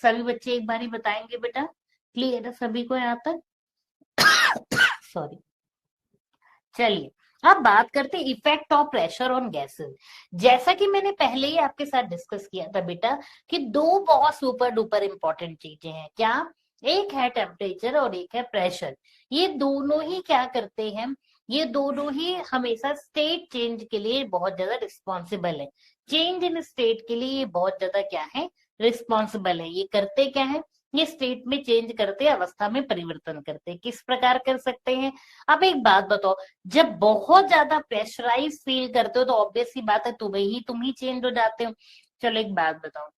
सभी बच्चे एक बार ही बताएंगे बेटा, क्लियर है सभी को यहाँ तक? सॉरी। चलिए, अब बात करते हैं effect of pressure on gases. जैसा कि मैंने पहले ही आपके साथ डिस्कस किया था बेटा कि दो बहुत सुपर डुपर इंपॉर्टेंट चीजें हैं। क्या? एक है टेम्परेचर और एक है प्रेशर। ये दोनों ही क्या करते हैं? ये दोनों ही हमेशा स्टेट चेंज के लिए बहुत ज्यादा रिस्पॉन्सिबल है। चेंज इन स्टेट के लिए ये बहुत ज्यादा क्या है? रिस्पॉन्सिबल है। ये करते क्या है? ये स्टेट में चेंज करते, अवस्था में परिवर्तन करते। किस प्रकार कर सकते हैं? अब एक बात बताओ, जब बहुत ज्यादा प्रेशराइज फील करते हो तो ऑब्वियस सी बात है तुम ही चेंज हो जाते हो। चलो एक बात बताओ,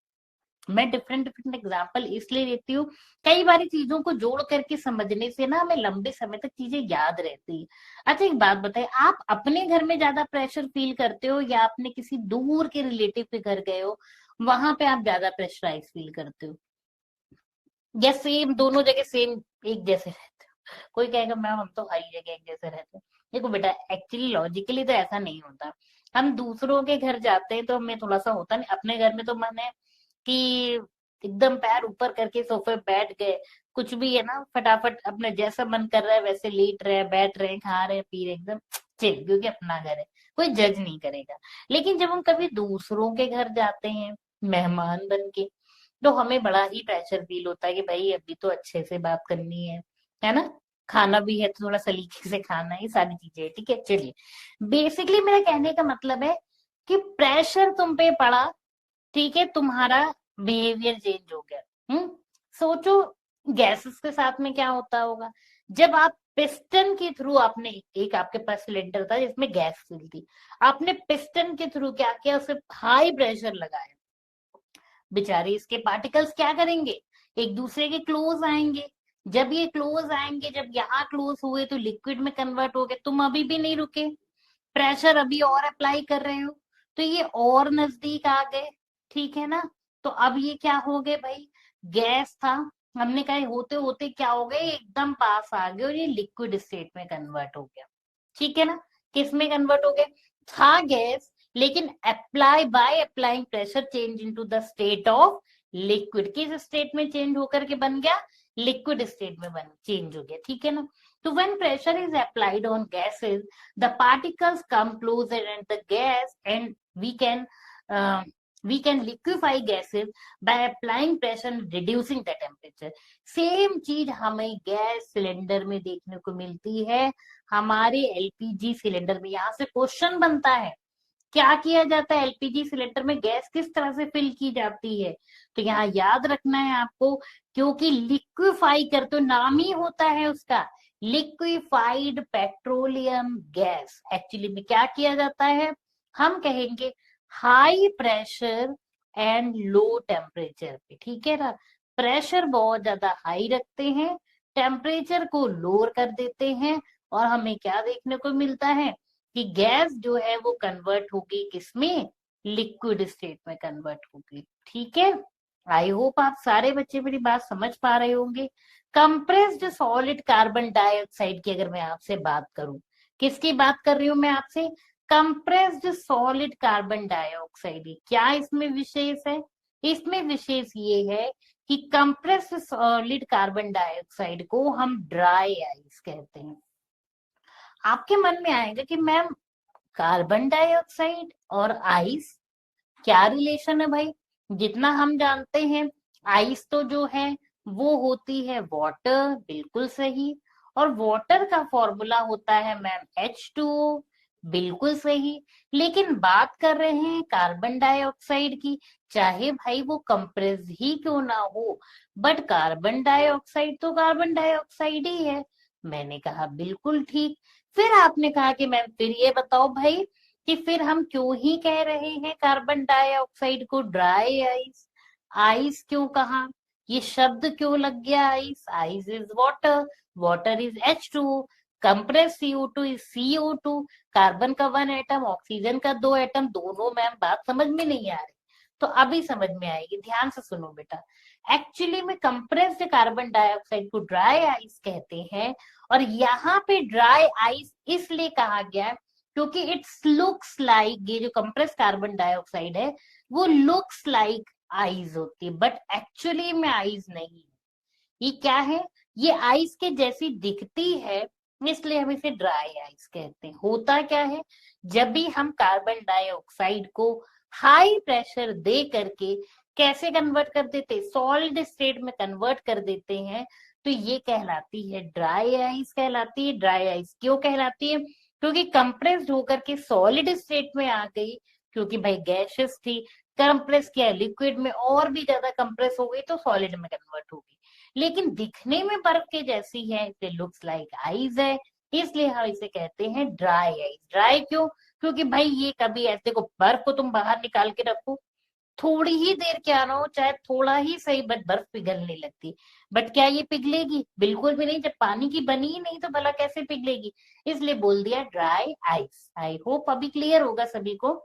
मैं डिफरेंट डिफरेंट एग्जाम्पल इसलिए देती हूँ, कई बारी चीजों को जोड़ करके समझने से ना हमें लंबे समय तक चीजें याद रहती है। अच्छा एक बात बताइए, आप अपने घर में ज्यादा प्रेशर फील करते हो या आपने किसी दूर के रिलेटिव के घर गए हो, वहां पे आप ज्यादा प्रेशराइज फील करते हो? या सेम दोनों जगह सेम एक जैसे रहते हो? कोई कहेगा मैम हम तो हर जगह एक जैसे रहते हैं। देखो बेटा, एक्चुअली लॉजिकली तो ऐसा नहीं होता। हम दूसरों के घर जाते हैं तो हमें थोड़ा सा होता नहीं, अपने घर में तो मन है कि एकदम पैर ऊपर करके सोफे पे बैठ गए, कुछ भी है ना, फटाफट अपने जैसा मन कर रहा है वैसे लेट रहे, बैठ रहे, खा रहे, पी रहे, एकदम चिल, क्योंकि अपना घर है, कोई जज नहीं करेगा। लेकिन जब हम कभी दूसरों के घर जाते हैं मेहमान बन के, तो हमें बड़ा ही प्रेशर फील होता है कि भाई अभी तो अच्छे से बात करनी है ना, खाना भी है तो थोड़ा सलीके से खाना है, ये सारी चीजें, ठीक है। चलिए, बेसिकली मेरा कहने का मतलब है कि प्रेशर तुम पे पड़ा, ठीक है, तुम्हारा बिहेवियर चेंज हो गया। सोचो, गैसेस के साथ में क्या होता होगा? जब आप पिस्टन के थ्रू, आपने एक आपके पास सिलेंडर था जिसमें गैस फिल थी, आपने पिस्टन के थ्रू क्या किया? उसे हाई प्रेशर लगाया, बेचारे इसके पार्टिकल्स क्या करेंगे? एक दूसरे के क्लोज आएंगे। जब ये क्लोज आएंगे, जब यहाँ क्लोज हुए तो लिक्विड में कन्वर्ट हो गए। तुम अभी भी नहीं रुके, प्रेशर अभी और अप्लाई कर रहे हो, तो ये और नजदीक आ गए, ठीक है ना? तो अब ये क्या हो गए भाई? गैस था, हमने कहा होते होते क्या हो गए, एकदम पास आ गए और ये लिक्विड स्टेट में कन्वर्ट हो गया, ठीक है ना? किस में कन्वर्ट हो गए? था गैस, लेकिन apply by applying pressure change into the state of liquid. किस स्टेट में चेंज होकर के बन गया? लिक्विड स्टेट में बन चेंज हो गया, ठीक है ना? तो when pressure is applied on gases, the particles come closer and the gas, and uh, we can liquefy gases by applying pressure and reducing the temperature. Same चीज हमें गैस सिलेंडर में देखने को मिलती है, हमारे एलपीजी सिलेंडर में। यहाँ से क्वेश्चन बनता है, क्या किया जाता है एलपीजी सिलेंडर में? गैस किस तरह से फिल की जाती है? तो यहाँ याद रखना है आपको, क्योंकि लिक्विफाई कर तो नाम ही होता है उसका, लिक्विफाइड पेट्रोलियम गैस। एक्चुअली में क्या किया जाता है? हम कहेंगे high pressure and low temperature पे, ठीक है ना? प्रेशर बहुत ज्यादा हाई रखते हैं, टेम्परेचर को लोअर कर देते हैं, और हमें क्या देखने को मिलता है कि गैस जो है वो कन्वर्ट होगी किसमें? लिक्विड स्टेट में कन्वर्ट होगी, ठीक है। आई होप आप सारे बच्चे मेरी बात समझ पा रहे होंगे। कंप्रेस्ड सॉलिड कार्बन डाइऑक्साइड की अगर मैं आपसे बात करूं, किसकी बात कर रही हूं मैं आपसे? Compressed solid carbon dioxide. क्या इसमें विशेष है? इसमें विशेष ये है कि कंप्रेस्ड सॉलिड कार्बन डाइऑक्साइड को हम ड्राई आइस कहते हैं। आपके मन में आएगा कि मैम कार्बन डाइऑक्साइड और आइस क्या रिलेशन है भाई? जितना हम जानते हैं, आइस तो जो है वो होती है वाटर, बिल्कुल सही। और वाटर का फॉर्मूला होता है मैम H2O, बिल्कुल सही। लेकिन बात कर रहे हैं कार्बन डाइऑक्साइड की, चाहे भाई वो कंप्रेस ही क्यों ना हो, बट कार्बन डाइऑक्साइड तो कार्बन डाइऑक्साइड ही है। मैंने कहा बिल्कुल ठीक। फिर आपने कहा कि मैम फिर ये बताओ भाई कि फिर हम क्यों ही कह रहे हैं कार्बन डाइऑक्साइड को ड्राई आइस? आइस क्यों कहा? ये शब्द क्यों लग गया ice? Ice is water, water is H2O, compress CO2 is CO2, carbon का 1 एटम, ऑक्सीजन का 2 एटम। दोनों मैम बात समझ में नहीं आ रही? तो अभी समझ में आएगी, ध्यान से सुनो बेटा। एक्चुअली में कंप्रेस्ड कार्बन डाइऑक्साइड को ड्राई आइस कहते हैं, और यहाँ पे ड्राई आइस इसलिए कहा गया क्योंकि इट्स लुक्स लाइक, ये जो कंप्रेस कार्बन डाइऑक्साइड है, वो लुक्स लाइक आईज होती है, बट एक्चुअली में आईज नहीं है। ये क्या है, ये आइस के जैसी दिखती है, इसलिए हम इसे ड्राई आइस कहते हैं। होता क्या है, जब भी हम कार्बन डाइऑक्साइड को हाई प्रेशर दे करके कैसे कन्वर्ट कर देते, सॉलिड स्टेट में कन्वर्ट कर देते हैं, तो ये कहलाती है ड्राई आइस कहलाती है। ड्राई आइस क्यों कहलाती है, क्योंकि कंप्रेस्ड होकर के सॉलिड स्टेट में आ गई, क्योंकि भाई गैसेस थी, कंप्रेस किया लिक्विड में, और भी ज्यादा कंप्रेस हो गई तो सॉलिड में कन्वर्ट होगी, लेकिन दिखने में बर्फ के जैसी है, इसे लुक्स लाइक आइस है, इसलिए हम इसे कहते हैं ड्राई आइस। ड्राई क्यों, क्योंकि भाई ये कभी ऐसे को बर्फ को तुम बाहर निकाल के रखो, थोड़ी ही देर क्या ना हो, चाहे थोड़ा ही सही, बट बर्फ पिघलने लगती। बट क्या ये पिघलेगी, बिल्कुल भी नहीं, जब पानी की बनी ही नहीं तो भला कैसे पिघलेगी, इसलिए बोल दिया ड्राई आइस। आई होप अभी क्लियर होगा सभी को।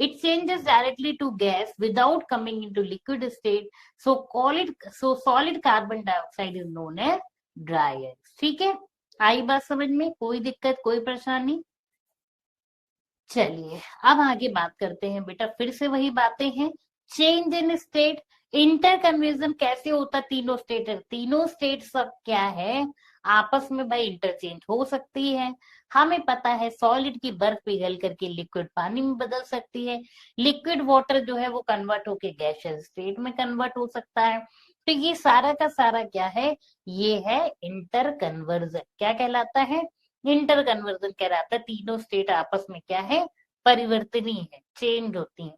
It changes directly to gas without coming into liquid state. So solid carbon dioxide is known as dry ice. ठीक है, आई बात समझ में, कोई दिक्कत कोई परेशानी। चलिए अब आगे बात करते हैं बेटा, फिर से वही बातें हैं। Change in state, inter conversion कैसे होता, तीनों स्टेट सब क्या है, आपस में भाई इंटरचेंज हो सकती है। हमें पता है सॉलिड की बर्फ पिघल करके लिक्विड पानी में बदल सकती है, लिक्विड वाटर जो है वो कन्वर्ट होके गैसियस स्टेट में कन्वर्ट हो सकता है। तो ये सारा का सारा क्या है, ये है इंटर कन्वर्जन। क्या कहलाता है, इंटर कन्वर्जन कहलाता है। तीनों स्टेट आपस में क्या है, परिवर्तनीय है, चेंज होती है।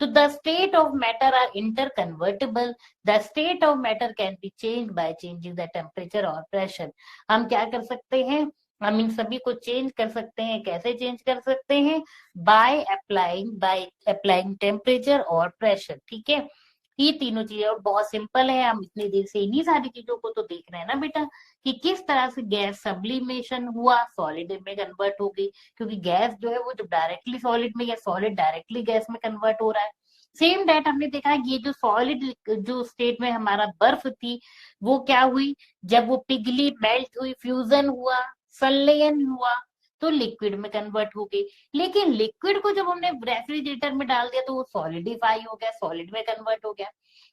तो the state of matter are interconvertible, the state of matter can be change by changing the temperature और प्रेशर। हम क्या कर सकते हैं, हम इन सभी को चेंज कर सकते हैं। कैसे चेंज कर सकते हैं, बाय अप्लाइंग टेम्परेचर और प्रेशर। ठीक है, ये तीनों चीजें, और बहुत सिंपल है, हम इतनी देर से इन्हीं सारी चीजों को तो देख रहे हैं ना बेटा, कि किस तरह से गैस सब्लिमेशन हुआ, सॉलिड में कन्वर्ट हो गई, क्योंकि गैस जो है वो जब डायरेक्टली सॉलिड में, या सॉलिड डायरेक्टली गैस में कन्वर्ट हो रहा है। सेम डेट हमने देखा है, ये जो सॉलिड जो स्टेट में हमारा बर्फ थी, वो क्या हुई, जब वो पिघली, मेल्ट हुई, फ्यूजन हुआ, संलयन हुआ, तो लिक्विड में कन्वर्ट हो गई। लेकिन लिक्विड को जब हमने रेफ्रिजरेटर में डाल दिया तो वो सॉलिडिफाई हो गया, सॉलिड में कन्वर्ट हो गया।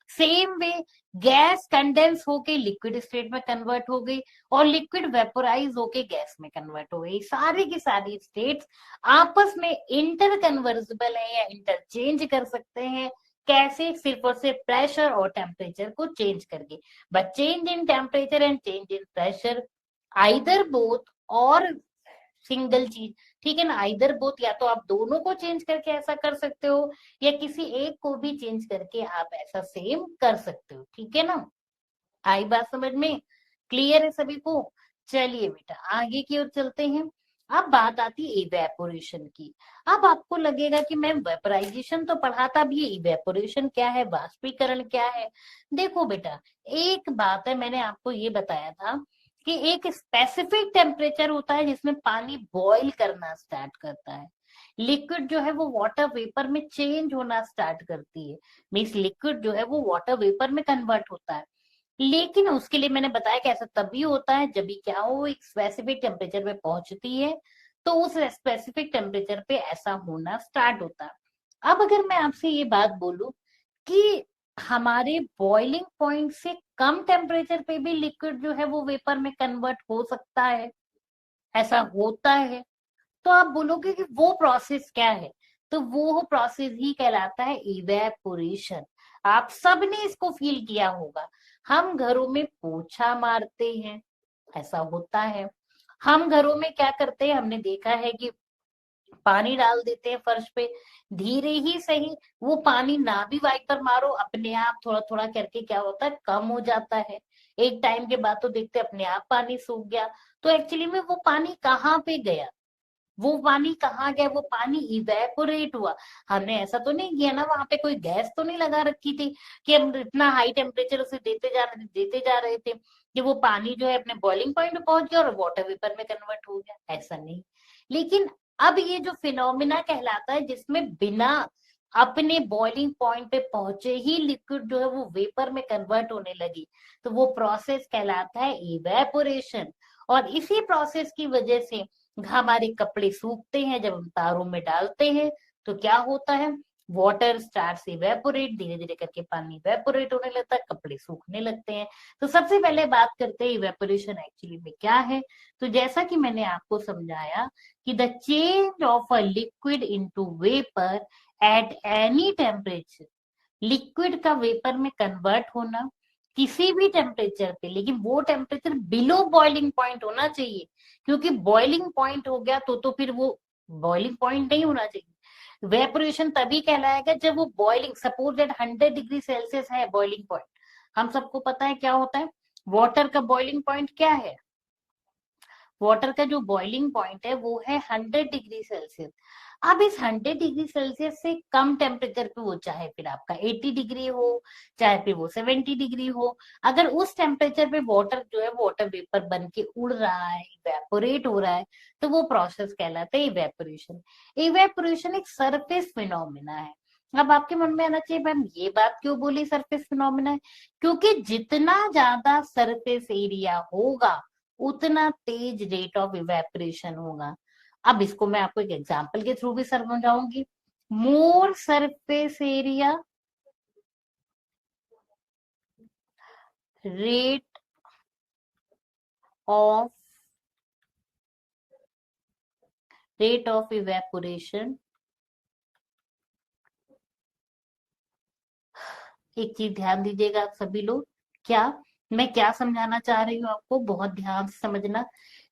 सेम वे गैस कंडेंस होके लिक्विड स्टेट में कन्वर्ट हो गई, और लिक्विड वेपोराइज होके गैस में कन्वर्ट हो गई। सारी की सारी स्टेट्स आपस में इंटर कन्वर्जिबल है या इंटरचेंज कर सकते हैं। कैसे, सिर्फ और सिर्फ प्रेशर और टेम्परेचर को चेंज करके। But change in temperature and change in pressure, either both और सिंगल चीज, ठीक है ना, आइदर बोथ, या तो आप दोनों को चेंज करके ऐसा कर सकते हो, या किसी एक को भी चेंज करके आप ऐसा सेम कर सकते हो। ठीक है ना, आई बात समझ में, क्लियर है सभी को। चलिए बेटा आगे की ओर चलते हैं। अब बात आती है इवेपोरेशन की। अब आपको लगेगा कि मैम वेपराइजेशन तो पढ़ा था, अब ये इवेपोरेशन क्या है, वाष्पीकरण क्या है। देखो बेटा, एक बात है, मैंने आपको ये बताया था कि एक स्पेसिफिक टेम्परेचर होता है जिसमें पानी बॉईल करना स्टार्ट करता है, लिक्विड जो है वो वाटर वेपर में चेंज होना स्टार्ट करती है, मीन्स लिक्विड जो है वो वाटर वेपर में कन्वर्ट होता है। लेकिन उसके लिए मैंने बताया कि ऐसा तभी होता है जब भी क्या हो, एक स्पेसिफिक टेम्परेचर पे पहुंचती है, तो उस स्पेसिफिक टेम्परेचर पे ऐसा होना स्टार्ट होता है। अब अगर मैं आपसे ये बात बोलूं कि हमारे बॉइलिंग पॉइंट से कम टेम्परेचर पे भी लिक्विड जो है वो वेपर में कन्वर्ट हो सकता है, ऐसा होता है, तो आप बोलोगे कि वो प्रोसेस क्या है, तो वो प्रोसेस ही कहलाता है इवेपोरेशन। आप सबने इसको फील किया होगा, हम घरों में पोछा मारते हैं, ऐसा होता है। हम घरों में क्या करते हैं, हमने देखा है कि पानी डाल देते हैं फर्श पे, धीरे ही सही, वो पानी ना भी वाइपर मारो, अपने आप थोड़ा थोड़ा करके क्या होता है, कम हो जाता है। एक टाइम के बाद तो देखते अपने आप पानी सूख गया। तो एक्चुअली में वो पानी कहाँ पे गया, वो पानी कहाँ गया, वो पानी इवेपोरेट हुआ। हमने ऐसा तो नहीं किया ना, वहां पे कोई गैस तो नहीं लगा रखी थी कि हम इतना हाई टेम्परेचर उसे देते जा रहे थे कि वो पानी जो है अपने बॉइलिंग पॉइंट पे पहुंच गया और वाटर वेपर में कन्वर्ट हो गया, ऐसा नहीं। लेकिन अब ये जो फिनोमिना कहलाता है जिसमें बिना अपने बॉइलिंग पॉइंट पे पहुंचे ही लिक्विड जो है वो वेपर में कन्वर्ट होने लगी, तो वो प्रोसेस कहलाता है इवेपोरेशन। और इसी प्रोसेस की वजह से हमारे कपड़े सूखते हैं, जब हम तारों में डालते हैं तो क्या होता है, वाटर स्टार्ट से इवेपोरेट, धीरे धीरे करके पानी इवेपोरेट होने लगता है, कपड़े सूखने लगते हैं। तो सबसे पहले बात करते हैं इवेपोरेशन एक्चुअली में क्या है। तो जैसा कि मैंने आपको समझाया कि the change of a liquid into vapour at any temperature, liquid का वेपर में कन्वर्ट होना किसी भी टेम्परेचर पे, लेकिन वो टेम्परेचर बिलो बॉइलिंग पॉइंट होना चाहिए, क्योंकि बॉइलिंग पॉइंट हो गया तो फिर वो बॉइलिंग पॉइंट नहीं होना चाहिए। वेपोरेशन तभी कहलाएगा जब वो boiling, suppose that 100 degree Celsius है बॉइलिंग पॉइंट। हम सबको पता है क्या होता है, वाटर का बॉइलिंग पॉइंट क्या है, वाटर का जो बॉइलिंग पॉइंट है वो है 100 डिग्री सेल्सियस। अब इस 100 डिग्री सेल्सियस से कम टेम्परेचर पे वो, चाहे फिर आपका 80 डिग्री हो, चाहे फिर वो 70 डिग्री हो, अगर उस टेम्परेचर पे वाटर जो है वाटर वेपर बन के उड़ रहा है, इवेपोरेट हो रहा है, तो वो प्रोसेस कहलाता है इवेपोरेशन। इवेपोरेशन एक सरफेस फिनोमिना है। अब आपके मन में आना चाहिए मैम ये बात क्यों बोली सरफेस फिनोमिना है, क्योंकि जितना ज्यादा सरफेस एरिया होगा उतना तेज रेट ऑफ इवेपोरेशन होगा। अब इसको मैं आपको एक एग्जांपल के थ्रू भी समझाऊंगी। More surface area, rate of evaporation. एक चीज ध्यान दीजिएगा आप सभी लोग, क्या मैं क्या समझाना चाह रही हूँ आपको, बहुत ध्यान से समझना।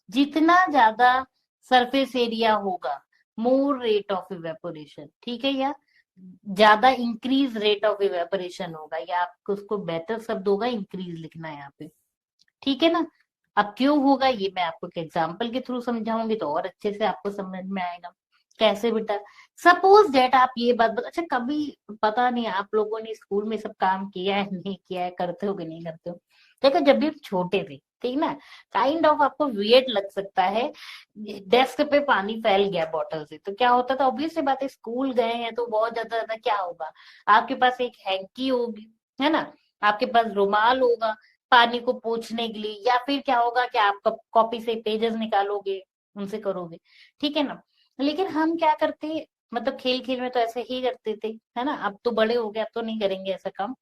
जितना ज्यादा सरफेस एरिया होगा, मोर रेट ऑफ इवेपोरेशन, ठीक है, या ज्यादा इंक्रीज रेट ऑफ इवेपोरेशन होगा, या आपको उसको बेटर शब्द होगा इंक्रीज लिखना है यहाँ पे, ठीक है ना। अब क्यों होगा ये मैं आपको एक एग्जांपल के थ्रू समझाऊंगी तो और अच्छे से आपको समझ में आएगा। कैसे बेटा, सपोज डेट आप ये बात बता, अच्छा कभी पता नहीं आप लोगों ने स्कूल में सब काम किया है नहीं किया है, करते हो कि नहीं करते हो। देखो जब भी आप छोटे थे, ठीक ना, काइंड ऑफ आपको वियर्ड लग सकता है, डेस्क पे पानी फैल गया बॉटल से तो क्या होता था, ऑब्वियस सी बात है स्कूल गए हैं तो बहुत ज्यादा ज्यादा क्या होगा, आपके पास एक हैंकी होगी, है ना, आपके पास रुमाल होगा पानी को पोंछने के लिए, या फिर क्या होगा कि आप कॉपी से पेजेस निकालोगे, उनसे करोगे, ठीक है ना। लेकिन हम क्या करते, मतलब खेल खेल में तो ऐसे ही करते थे, है ना, अब तो बड़े हो गए अब तो नहीं करेंगे ऐसा काम।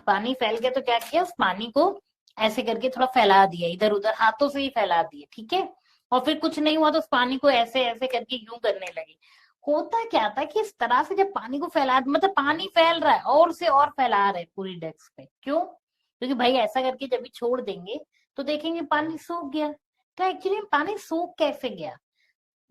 पानी फैल गया तो क्या किया, उस पानी को ऐसे करके थोड़ा फैला दिया, इधर उधर हाथों से ही फैला दिए, ठीक है। और फिर कुछ नहीं हुआ तो उस पानी को ऐसे ऐसे करके यूं करने लगे। होता क्या था कि इस तरह से जब पानी को फैला, मतलब पानी फैल रहा है और से और फैला रहे पूरी डेस्क पे, क्यों, क्योंकि भाई ऐसा करके जब भी छोड़ देंगे तो देखेंगे पानी सूख गया। तो एक्चुअली पानी सूख कैसे गया,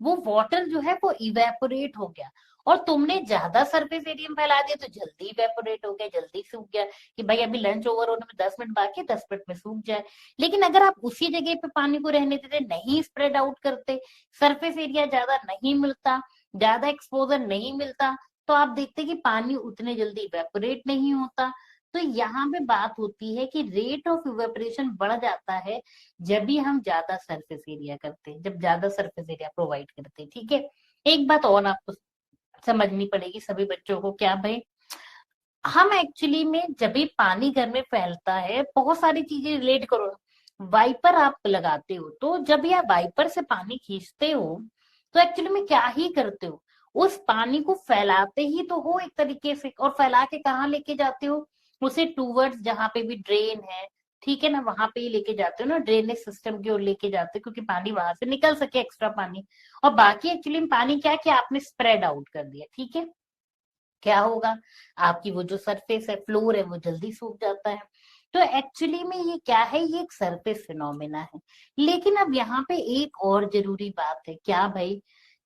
वो वाटर जो है वो इवेपोरेट हो गया, और तुमने ज्यादा सरफेस एरिया में फैला दिया तो जल्दी इवेपोरेट हो गया, जल्दी सूख गया, कि भाई अभी लंच ओवर होने में 10 मिनट बाकी, 10 मिनट में सूख जाए। लेकिन अगर आप उसी जगह पे पानी को रहने देते, नहीं स्प्रेड आउट करते, सरफेस एरिया ज्यादा नहीं मिलता, ज्यादा एक्सपोजर नहीं मिलता, तो आप देखते कि पानी उतने जल्दी इवेपोरेट नहीं होता। तो यहाँ पे बात होती है कि रेट ऑफ इवेपोरेशन बढ़ जाता है जब भी हम ज्यादा सरफेस एरिया करते हैं, जब ज्यादा सरफेस एरिया प्रोवाइड करते हैं, ठीक है। एक बात और आपको समझनी पड़ेगी सभी बच्चों को, क्या भाई, हम एक्चुअली में जब भी पानी घर में फैलता है, बहुत सारी चीजें रिलेट करो, वाइपर आप लगाते हो तो जब ये वाइपर से पानी खींचते हो तो एक्चुअली में क्या ही करते हो, उस पानी को फैलाते ही तो हो एक तरीके से, और फैला के कहाँ लेके जाते हो, उसे टूवर्ड्स जहां पे भी ड्रेन है, ठीक है ना, वहां पे ही लेके जाते हो ना, ड्रेनेज सिस्टम की ओर लेके जाते हो, क्योंकि पानी वहां से निकल सके एक्स्ट्रा पानी। और बाकी एक्चुअली में पानी क्या किया आपने, स्प्रेड आउट कर दिया, ठीक है। क्या होगा, आपकी वो जो सरफेस है, फ्लोर है, वो जल्दी सूख जाता है। तो एक्चुअली में ये क्या है, ये एक सरफेस फिनोमेना है। लेकिन अब यहाँ पे एक और जरूरी बात है, क्या भाई,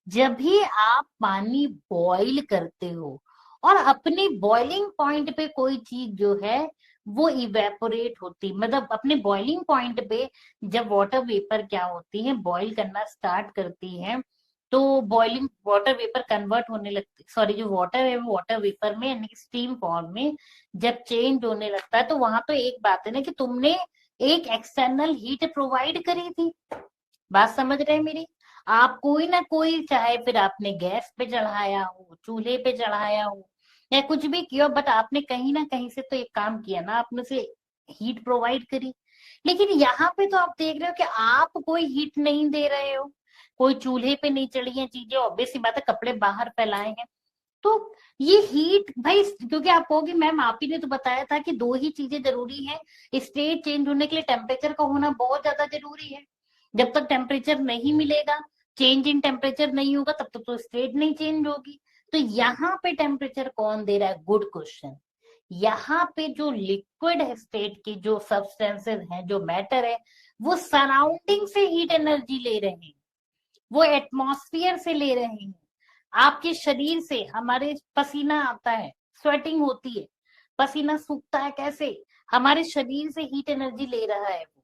जब भी आप पानी बॉईल करते हो और अपने बॉइलिंग पॉइंट पे कोई चीज जो है वो इवेपोरेट होती, मतलब अपने बॉइलिंग पॉइंट पे जब वाटर वेपर क्या होती है, बॉईल करना स्टार्ट करती है, तो बॉइलिंग वाटर वेपर कन्वर्ट होने लगती, सॉरी, जो वाटर है वो वाटर वेपर में यानी कि स्टीम फॉर्म में जब चेंज होने लगता है, तो वहां तो एक बात है ना कि तुमने एक एक्सटर्नल हीट प्रोवाइड करी थी। बात समझ रहे हैं मेरी, आप कोई ना कोई, चाहे फिर आपने गैस पे चढ़ाया हो, चूल्हे पे चढ़ाया हो, या कुछ भी किया, बट आपने कहीं ना कहीं से तो एक काम किया ना, आपने से हीट प्रोवाइड करी। लेकिन यहाँ पे तो आप देख रहे हो कि आप कोई हीट नहीं दे रहे हो, कोई चूल्हे पे नहीं चढ़ी है चीजें, ऑब्वियस सी बात है कपड़े बाहर फैलाए हैं, तो ये हीट भाई, क्योंकि आप कहोगे मैम आप ही ने तो बताया था कि दो ही चीजें जरूरी है स्टेट चेंज होने के लिए, टेम्परेचर का होना बहुत ज्यादा जरूरी है। जब तक टेम्परेचर नहीं मिलेगा, चेंज इन टेम्परेचर नहीं होगा, तब तक तो स्टेट नहीं चेंज होगी। तो यहाँ पे टेम्परेचर कौन दे रहा है? Good question. यहाँ पे जो लिक्विड है स्टेट की जो सब्सटेंसेस हैं, जो मैटर है, वो सराउंडिंग से हीट एनर्जी ले रहे हैं, वो एटमॉस्फेयर से ले रहे हैं। आपके शरीर से हमारे पसीना आता है, स्वेटिंग होती है, पसीना सूखता है, कैसे? हमारे शरीर से हीट एनर्जी ले रहा है वो,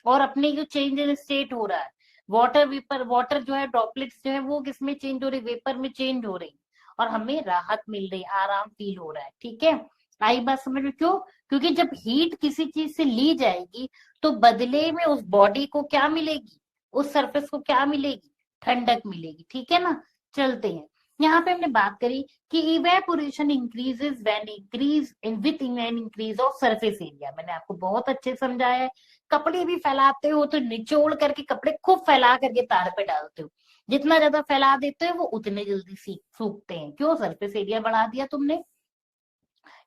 और अपने जो चेंज इन स्टेट हो रहा है, वाटर वेपर, वाटर जो है ड्रॉपलेट्स जो है वो किसमें चेंज हो रही? वेपर में चेंज हो रही, और हमें राहत मिल रही, आराम फील हो रहा है। ठीक है, आई बात समझ में? क्यों? क्योंकि जब हीट किसी चीज से ली जाएगी तो बदले में उस बॉडी को क्या मिलेगी, उस सरफेस को क्या मिलेगी? ठंडक मिलेगी। ठीक है ना? चलते हैं। यहाँ पे हमने बात करी कि evaporation increases when increase in with an increase of surface area. मैंने आपको बहुत अच्छे समझाया है। कपड़े भी फैलाते हो तो निचोड़ करके कपड़े खूब फैला करके तार पे डालते हो, जितना ज्यादा फैला देते हो वो उतने जल्दी सूखते हैं। क्यों? सरफेस एरिया बढ़ा दिया तुमने।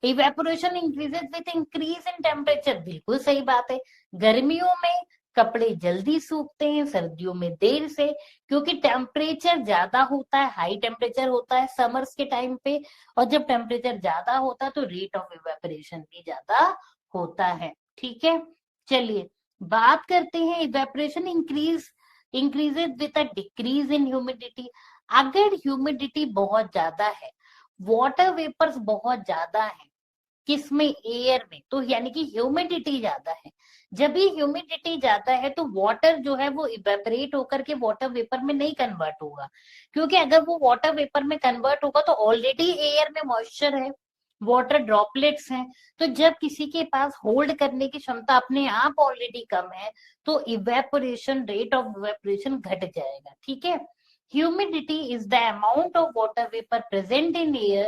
Evaporation increases with increase in temperature, बिल्कुल सही बात है। गर्मियों में कपड़े जल्दी सूखते हैं, सर्दियों में देर से, क्योंकि टेम्परेचर ज्यादा होता है, हाई टेम्परेचर होता है समर्स के टाइम पे, और जब टेम्परेचर ज्यादा होता है तो रेट ऑफ इवेपोरेशन भी ज्यादा होता है। ठीक है, चलिए बात करते हैं evaporation increases with a decrease in humidity. अगर ह्यूमिडिटी बहुत ज्यादा है, वाटर वेपर्स बहुत ज्यादा है, किसमें? एयर में, तो यानी कि ह्यूमिडिटी ज्यादा है। जब भी ह्यूमिडिटी ज्यादा है तो वाटर जो है वो इवेपरेट होकर के वाटर वेपर में नहीं कन्वर्ट होगा, क्योंकि अगर वो वाटर वेपर में कन्वर्ट होगा तो ऑलरेडी एयर में मॉइस्चर है, वाटर ड्रॉपलेट्स हैं। तो जब किसी के पास होल्ड करने की क्षमता अपने आप ऑलरेडी कम है तो इवेपोरेशन, रेट ऑफ इवेपोरेशन घट जाएगा। ठीक है, humidity is the amount of water vapor present in air.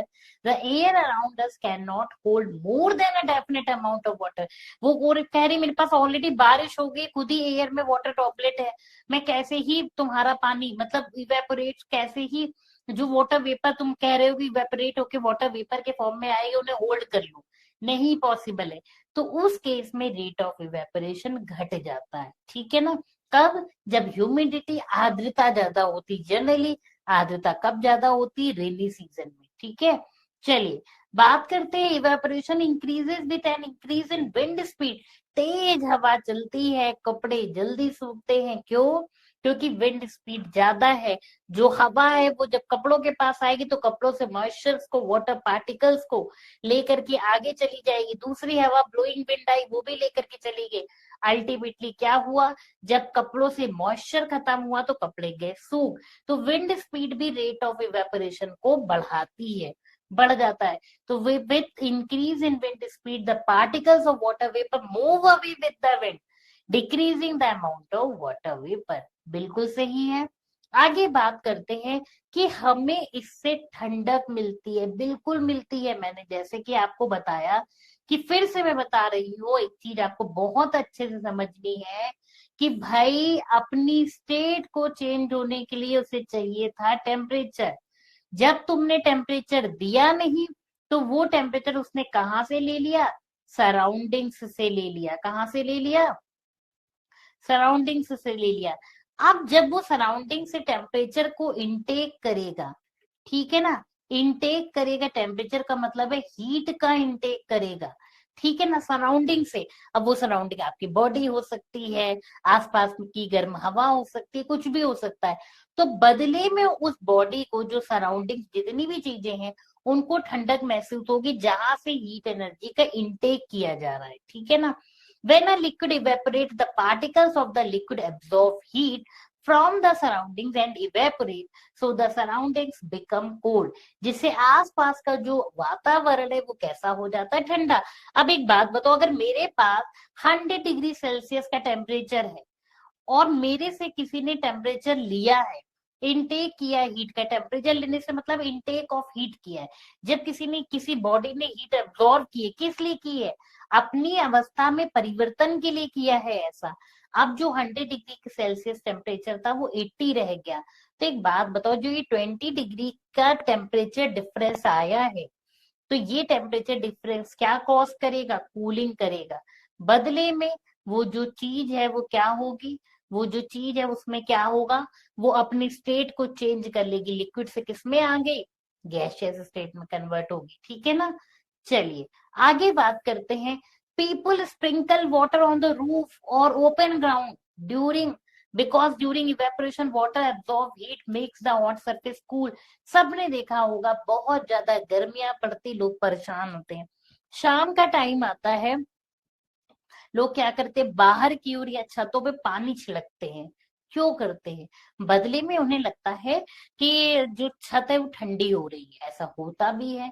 The air around us cannot hold more than a definite amount of water. वो कह रही मेरे पास ऑलरेडी बारिश हो गई, खुद ही एयर में वाटर ड्रॉपलेट है, मैं कैसे ही तुम्हारा पानी मतलब इवेपोरेट, कैसे ही जो वाटर वेपर तुम कह रहे हो कि इवेपोरेट होके वाटर वेपर के फॉर्म में आएगी, उन्हें होल्ड कर लो, नहीं पॉसिबल है। तो उस केस में रेट ऑफ इवेपोरेशन घट जाता है। ठीक है ना? कब? जब ह्यूमिडिटी, आर्द्रता ज्यादा होती। जनरली आर्द्रता कब ज्यादा होती? रेनी सीजन में। ठीक है, चलिए बात करते हैं evaporation increases with an increase in wind speed. तेज हवा चलती है, कपड़े जल्दी सूखते हैं। क्यों? क्योंकि विंड स्पीड ज्यादा है। जो हवा है वो जब कपड़ों के पास आएगी तो कपड़ों से मॉइस्चर्स को, वाटर पार्टिकल्स को लेकर के आगे चली जाएगी। दूसरी हवा ब्लोइंग विंड आई, वो भी लेकर के चली गई। अल्टीमेटली क्या हुआ? जब कपड़ों से मॉइस्चर खत्म हुआ तो कपड़े गए सूख। तो विंड स्पीड भी रेट ऑफ इवेपोरेशन को बढ़ाती है, बढ़ जाता है। तो with increase in wind speed the particles of water vapour move away with the wind, decreasing the amount of water vapour. बिल्कुल सही है। आगे बात करते हैं कि हमें इससे ठंडक मिलती है। बिल्कुल मिलती है। मैंने जैसे कि आपको बताया कि फिर से मैं बता रही हूँ, एक चीज आपको बहुत अच्छे से समझनी है कि भाई अपनी स्टेट को चेंज होने के लिए उसे चाहिए था टेम्परेचर। जब तुमने टेम्परेचर दिया नहीं तो वो टेम्परेचर उसने कहाँ से ले लिया? सराउंडिंग्स से ले लिया। कहाँ से ले लिया? सराउंडिंग्स से ले लिया। अब जब वो सराउंडिंग से टेम्परेचर को इनटेक करेगा, ठीक है ना, इनटेक करेगा, टेम्परेचर का मतलब है हीट का इनटेक करेगा, ठीक है ना, सराउंडिंग से। अब वो सराउंडिंग आपकी बॉडी हो सकती है, आसपास की गर्म हवा हो सकती है, कुछ भी हो सकता है। तो बदले में उस बॉडी को, जो सराउंडिंग जितनी भी चीजें हैं, उनको ठंडक महसूस होगी जहां से हीट एनर्जी का इनटेक किया जा रहा है। ठीक है ना? When a liquid evaporates, the particles of the liquid absorb heat from the surroundings and evaporate, so the surroundings become cold. जिससे आसपास का जो वातावरण है वो कैसा हो जाता है? ठंडा। अब एक बात बताओ, अगर मेरे पास 100 डिग्री सेल्सियस का टेम्परेचर है और मेरे से किसी ने टेम्परेचर लिया है, इनटेक किया है हीट का, टेम्परेचर लेने से मतलब इनटेक ऑफ हीट किया है। जब किसी बॉडी ने हीट एब्जॉर्ब की है, किस लिए की है? अपनी अवस्था में परिवर्तन के लिए किया है ऐसा। अब जो 100 डिग्री सेल्सियस टेम्परेचर था वो 80 रह गया। तो एक बात बताओ, जो ये 20 डिग्री का टेम्परेचर डिफरेंस आया है, तो ये टेम्परेचर डिफरेंस क्या कॉज करेगा? कूलिंग करेगा। बदले में वो जो चीज है वो क्या होगी? वो जो चीज है उसमें क्या होगा? वो अपनी स्टेट को चेंज कर लेगी, लिक्विड से किस में आ गई? गैसियस स्टेट में कन्वर्ट होगी। ठीक है ना? चलिए आगे बात करते हैं। People sprinkle water on the roof और open ground during, because during evaporation water absorb heat makes the hot surface cool. सबने देखा होगा, बहुत ज्यादा गर्मियां पड़ती, लोग परेशान होते हैं। शाम का टाइम आता है, लोग क्या करते हैं, बाहर की ओर या छतों पे पानी छिड़कते हैं। क्यों करते हैं? बदले में उन्हें लगता है कि जो छत है वो ठंडी हो रही है। ऐसा होता भी है।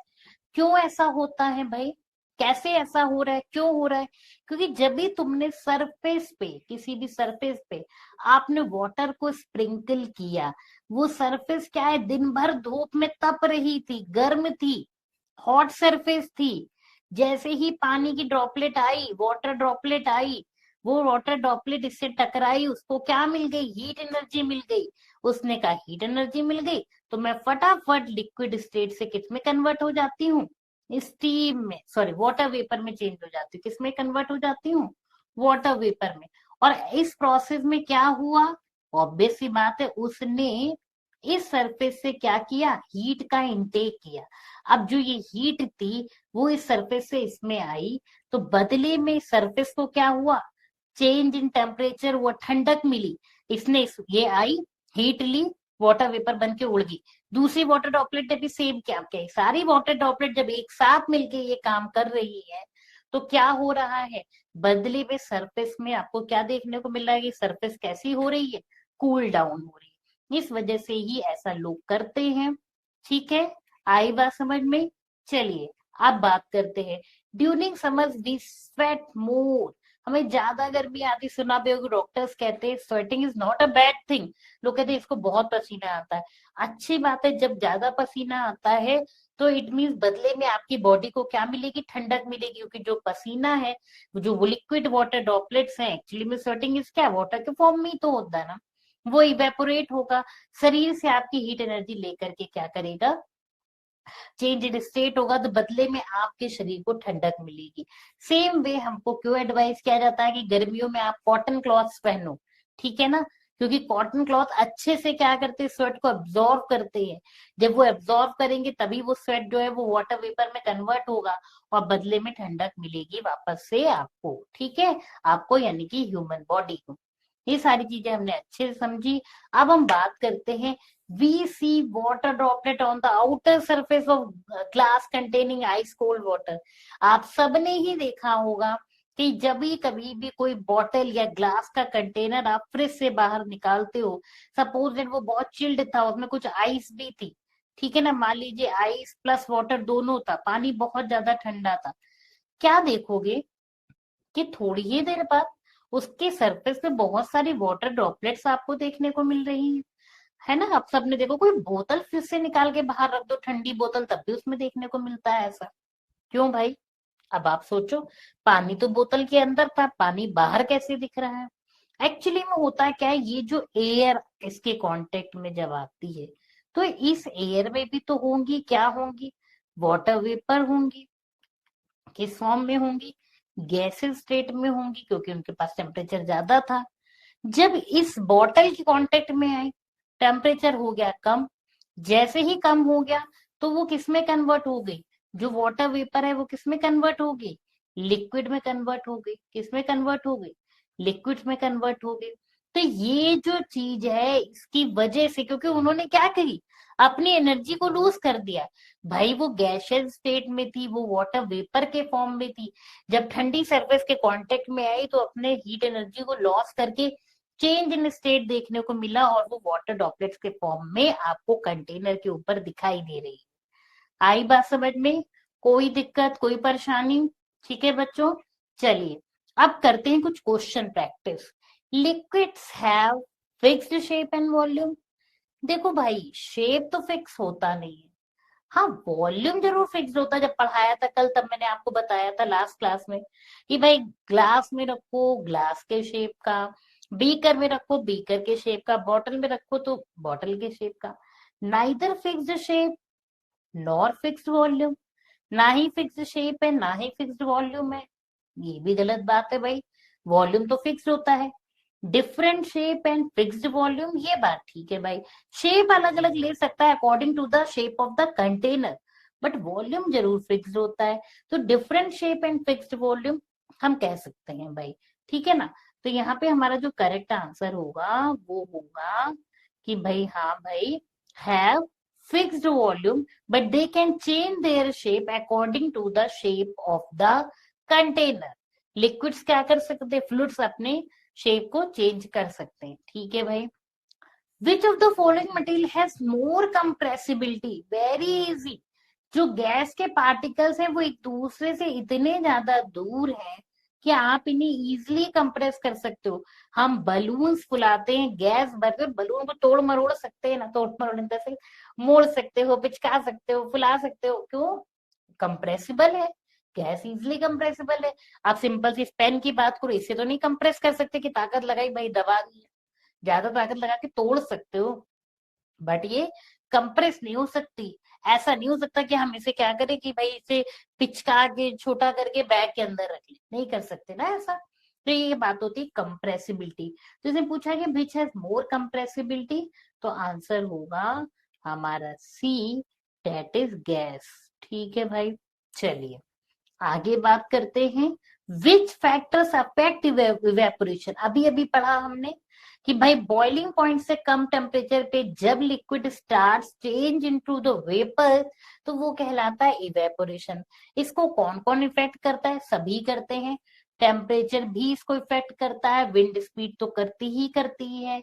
क्यों ऐसा होता है भाई? कैसे ऐसा हो रहा है, क्यों हो रहा है? क्योंकि जब भी तुमने सरफेस पे, किसी भी सरफेस पे आपने वाटर को स्प्रिंकल किया, वो सरफेस क्या है, दिन भर धूप में तप रही थी, गर्म थी, हॉट सरफेस थी। जैसे ही पानी की ड्रॉपलेट आई, वाटर ड्रॉपलेट आई, वो वाटर ड्रॉपलेट इससे टकराई, उसको क्या मिल गई? हीट एनर्जी मिल गई। उसने कहा हीट एनर्जी मिल गई, तो मैं फटाफट लिक्विड स्टेट से किस में कन्वर्ट हो जाती हूँ? स्टीम में, सॉरी वाटर वेपर में चेंज हो जाती हूँ। किस में कन्वर्ट हो जाती हूँ? वाटर वेपर में। और इस प्रोसेस में क्या हुआ? ऑब्वियस सी बात है, उसने इस सरफेस से क्या किया? हीट का इंटेक किया। अब जो ये हीट थी वो इस सरफेस से इसमें आई, तो बदले में सरफेस को क्या हुआ? चेंज इन टेम्परेचर, वो ठंडक मिली। ये आई, हीट ली, वाटर वेपर बन के उड़ गई। दूसरी वाटर ड्रॉपलेट ने भी सेम क्या किया। सारी वाटर ड्रॉपलेट जब एक साथ मिलके ये काम कर रही है, तो क्या हो रहा है? बदले में सरफेस में आपको क्या देखने को मिल रहा है कि सरफेस कैसी हो रही है? कूल डाउन हो रही है। इस वजह से ही ऐसा लोग करते हैं। ठीक है, आई बात समझ में? चलिए अब बात करते हैं। ड्यूरिंग समर्स वी स्वेट मोर। हमें ज्यादा गर्मी आती, सुना भी होगा, डॉक्टर्स कहते हैं sweating is not a bad thing. लोग कहते हैं इसको बहुत पसीना आता है। अच्छी बात है, जब ज्यादा पसीना आता है तो इट मीन्स बदले में आपकी बॉडी को क्या मिलेगी? ठंडक मिलेगी। क्योंकि जो पसीना है, जो वो लिक्विड वाटर ड्रॉपलेट्स हैं, एक्चुअली में स्वेटिंग इज क्या, वाटर के फॉर्म में ही तो होता है ना। वो इवेपोरेट होगा, शरीर से आपकी हीट एनर्जी लेकर के क्या करेगा? चेंज इन स्टेट होगा, तो बदले में आपके शरीर को ठंडक मिलेगी। सेम वे हमको क्यों एडवाइस किया जाता है कि गर्मियों में आप कॉटन क्लॉथ्स पहनो। ठीक है ना? क्योंकि कॉटन क्लॉथ अच्छे से क्या करते हैं? स्वेट को एब्जॉर्व करते हैं। जब वो एब्जॉर्व करेंगे तभी वो स्वेट जो है वो वाटर वेपर में कन्वर्ट होगा, और बदले में ठंडक मिलेगी वापस से आपको। ठीक है, आपको यानी कि ह्यूमन बॉडी को। ये सारी चीजें हमने अच्छे से समझी। अब हम बात करते हैं, we see water droplet on the outer surface of glass containing ice cold water। आप सबने ही देखा होगा कि जब भी कभी भी कोई बॉटल या ग्लास का कंटेनर आप फ्रिज से बाहर निकालते हो, सपोज दैट वो बहुत चिल्ड था, उसमें कुछ आइस भी थी। ठीक है ना? मान लीजिए आइस प्लस वाटर दोनों था, पानी बहुत ज्यादा ठंडा था। क्या देखोगे कि थोड़ी ही देर बाद उसके सरफेस पे बहुत सारी वाटर ड्रॉपलेट्स आपको देखने को मिल रही हैं। है ना? आप सबने देखो, कोई बोतल फ्रिज से निकाल के बाहर रख दो, ठंडी बोतल, तब भी उसमें देखने को मिलता है ऐसा। क्यों भाई? अब आप सोचो, पानी तो बोतल के अंदर था, पानी बाहर कैसे दिख रहा है? एक्चुअली में होता है क्या है, ये जो एयर इसके कांटेक्ट में जब आती है, तो इस एयर में भी तो होंगी, क्या होंगी? वाटर वेपर होंगी। किस फॉर्म में होंगी? गैसेस स्टेट में होंगी, क्योंकि उनके पास टेम्परेचर ज्यादा था। जब इस बॉटल के कांटेक्ट में आई, टेम्परेचर हो गया कम। जैसे ही कम हो गया, तो वो किस में कन्वर्ट हो गई? जो वाटर वेपर है वो किस में कन्वर्ट हो गई? लिक्विड में कन्वर्ट हो गई। किस में कन्वर्ट हो गई? लिक्विड में कन्वर्ट हो गई। तो ये जो चीज है, इसकी वजह से, क्योंकि उन्होंने क्या करी, अपनी एनर्जी को लूज कर दिया। भाई वो गैसियस स्टेट में थी, वो वाटर वेपर के फॉर्म में थी। जब ठंडी सरफेस के कांटेक्ट में आई, तो अपने हीट एनर्जी को लॉस करके चेंज इन स्टेट देखने को मिला, और वो वाटर ड्रॉपलेट्स के फॉर्म में आपको कंटेनर के ऊपर दिखाई दे रही है। आई बात समझ में? कोई दिक्कत, कोई परेशानी? ठीक है बच्चों, चलिए अब करते हैं कुछ question practice. Liquids have fixed shape and volume. देखो भाई, शेप तो फिक्स होता नहीं है। हाँ, वॉल्यूम जरूर फिक्स होता है। जब पढ़ाया था कल, तब मैंने आपको बताया था लास्ट क्लास में कि भाई ग्लास में रखो, ग्लास के शेप का, बीकर में रखो बीकर के शेप का, बॉटल में रखो तो बॉटल के शेप का। Neither fixed shape nor fixed volume, ना ही फिक्स्ड शेप है ना ही फिक्स्ड वॉल्यूम है, ये भी गलत बात है भाई। वॉल्यूम तो फिक्स्ड होता है। Different shape and fixed volume, ये बात ठीक है भाई। शेप अलग अलग ले सकता है according to the shape of the container, but volume जरूर फिक्स्ड होता है। तो different shape and fixed volume हम कह सकते हैं भाई, ठीक है ना। तो यहाँ पे हमारा जो करेक्ट आंसर होगा वो होगा कि भाई हाँ भाई, have fixed volume but they can change their shape according to the shape of the container. Liquids क्या कर सकते हैं, फ्लूइड्स अपने शेप को चेंज कर सकते हैं, ठीक है भाई। Which of the following material has more compressibility, very easy. जो गैस के पार्टिकल्स हैं वो एक दूसरे से इतने ज्यादा दूर हैं कि आप इन्हें इजिली कंप्रेस कर सकते हो। हम बलून्स फुलाते हैं, गैस भरकर बलून को तोड़ मरोड़ सकते हैं ना, तोड़ मरोड़ से मोड़ सकते हो, पिचका सकते हो, फुला सकते हो, क्यों? कंप्रेसिबल है, गैस इजिली कंप्रेसिबल है। आप सिंपल सी पेन की बात करो, इससे तो नहीं कंप्रेस कर सकते कि ताकत लगाई भाई दबा दी, ज्यादा ताकत लगा के तोड़ सकते हो, बट ये कंप्रेस नहीं हो सकती। ऐसा नहीं हो सकता कि हम इसे क्या करें कि भाई इसे पिचका के छोटा करके बैग के अंदर रख ले, नहीं कर सकते ना ऐसा। तो ये बात होती है कंप्रेसिबिलिटी। तो इसने पूछा कि विच हैज मोर कंप्रेसिबिलिटी, तो आंसर होगा हमारा सी, डेट इज गैस, ठीक है भाई। चलिए आगे बात करते हैं, विच फैक्टर्स अफेक्ट इवेपोरेशन। अभी अभी पढ़ा हमने कि भाई बॉइलिंग पॉइंट से कम टेम्परेचर पे जब liquid start change into the vapour, तो वो कहलाता है इवेपोरेशन। इसको कौन कौन इफेक्ट करता है, सभी करते हैं। टेम्परेचर भी इसको इफेक्ट करता है, विंड स्पीड तो करती ही है,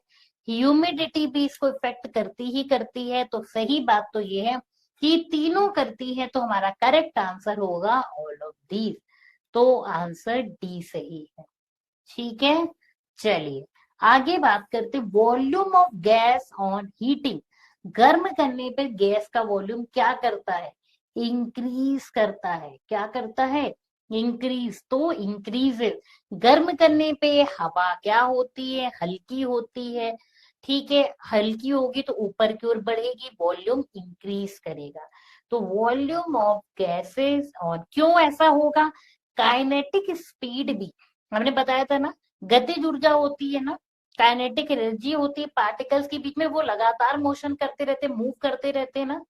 ह्यूमिडिटी भी इसको इफेक्ट करती है। तो सही बात तो ये है कि तीनों करती है, तो हमारा करेक्ट आंसर होगा ऑल ऑफ दीज। तो आंसर डी सही है, ठीक है। चलिए आगे बात करते, volume of gas on heating. गर्म करने पर गैस का वॉल्यूम क्या करता है, इंक्रीज करता है। क्या करता है, इंक्रीज। तो इंक्रीजेस, गर्म करने पे हवा क्या होती है, हल्की होती है, ठीक है। हल्की होगी तो ऊपर की ओर बढ़ेगी, वॉल्यूम इंक्रीज करेगा। तो वॉल्यूम ऑफ गैसेस, और क्यों ऐसा होगा, काइनेटिक स्पीड भी हमने बताया था ना, गतिज ऊर्जा होती है ना, काइनेटिक एनर्जी होती है पार्टिकल्स के बीच में, वो लगातार मोशन करते रहते, मूव करते रहते हैं ना।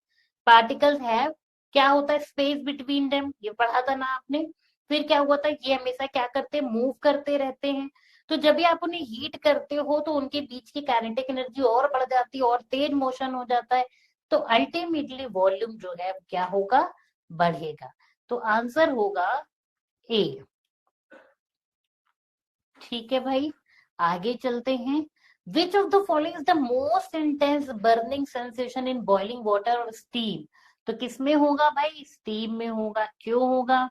पार्टिकल्स है, क्या होता है, स्पेस बिटवीन देम, ये पढ़ा था ना आपने। फिर क्या हुआ था, ये हमेशा क्या करते हैं, मूव करते रहते हैं। तो जब भी आप उन्हें हीट करते हो तो उनके बीच की काइनेटिक एनर्जी और बढ़ जाती है और तेज मोशन हो जाता है। तो अल्टीमेटली वॉल्यूम जो है क्या होगा, बढ़ेगा। तो आंसर होगा ए, ठीक है भाई। आगे चलते हैं, which of the following is the most intense burning sensation in boiling water और स्टीम। तो किसमें होगा भाई, स्टीम में होगा। क्यों होगा,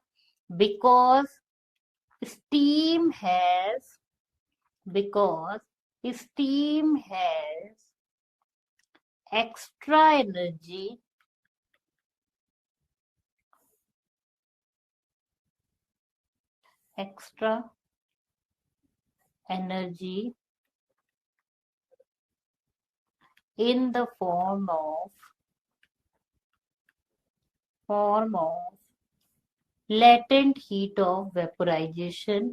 because steam has because steam has extra energy extra energy in the form of latent heat of vaporization,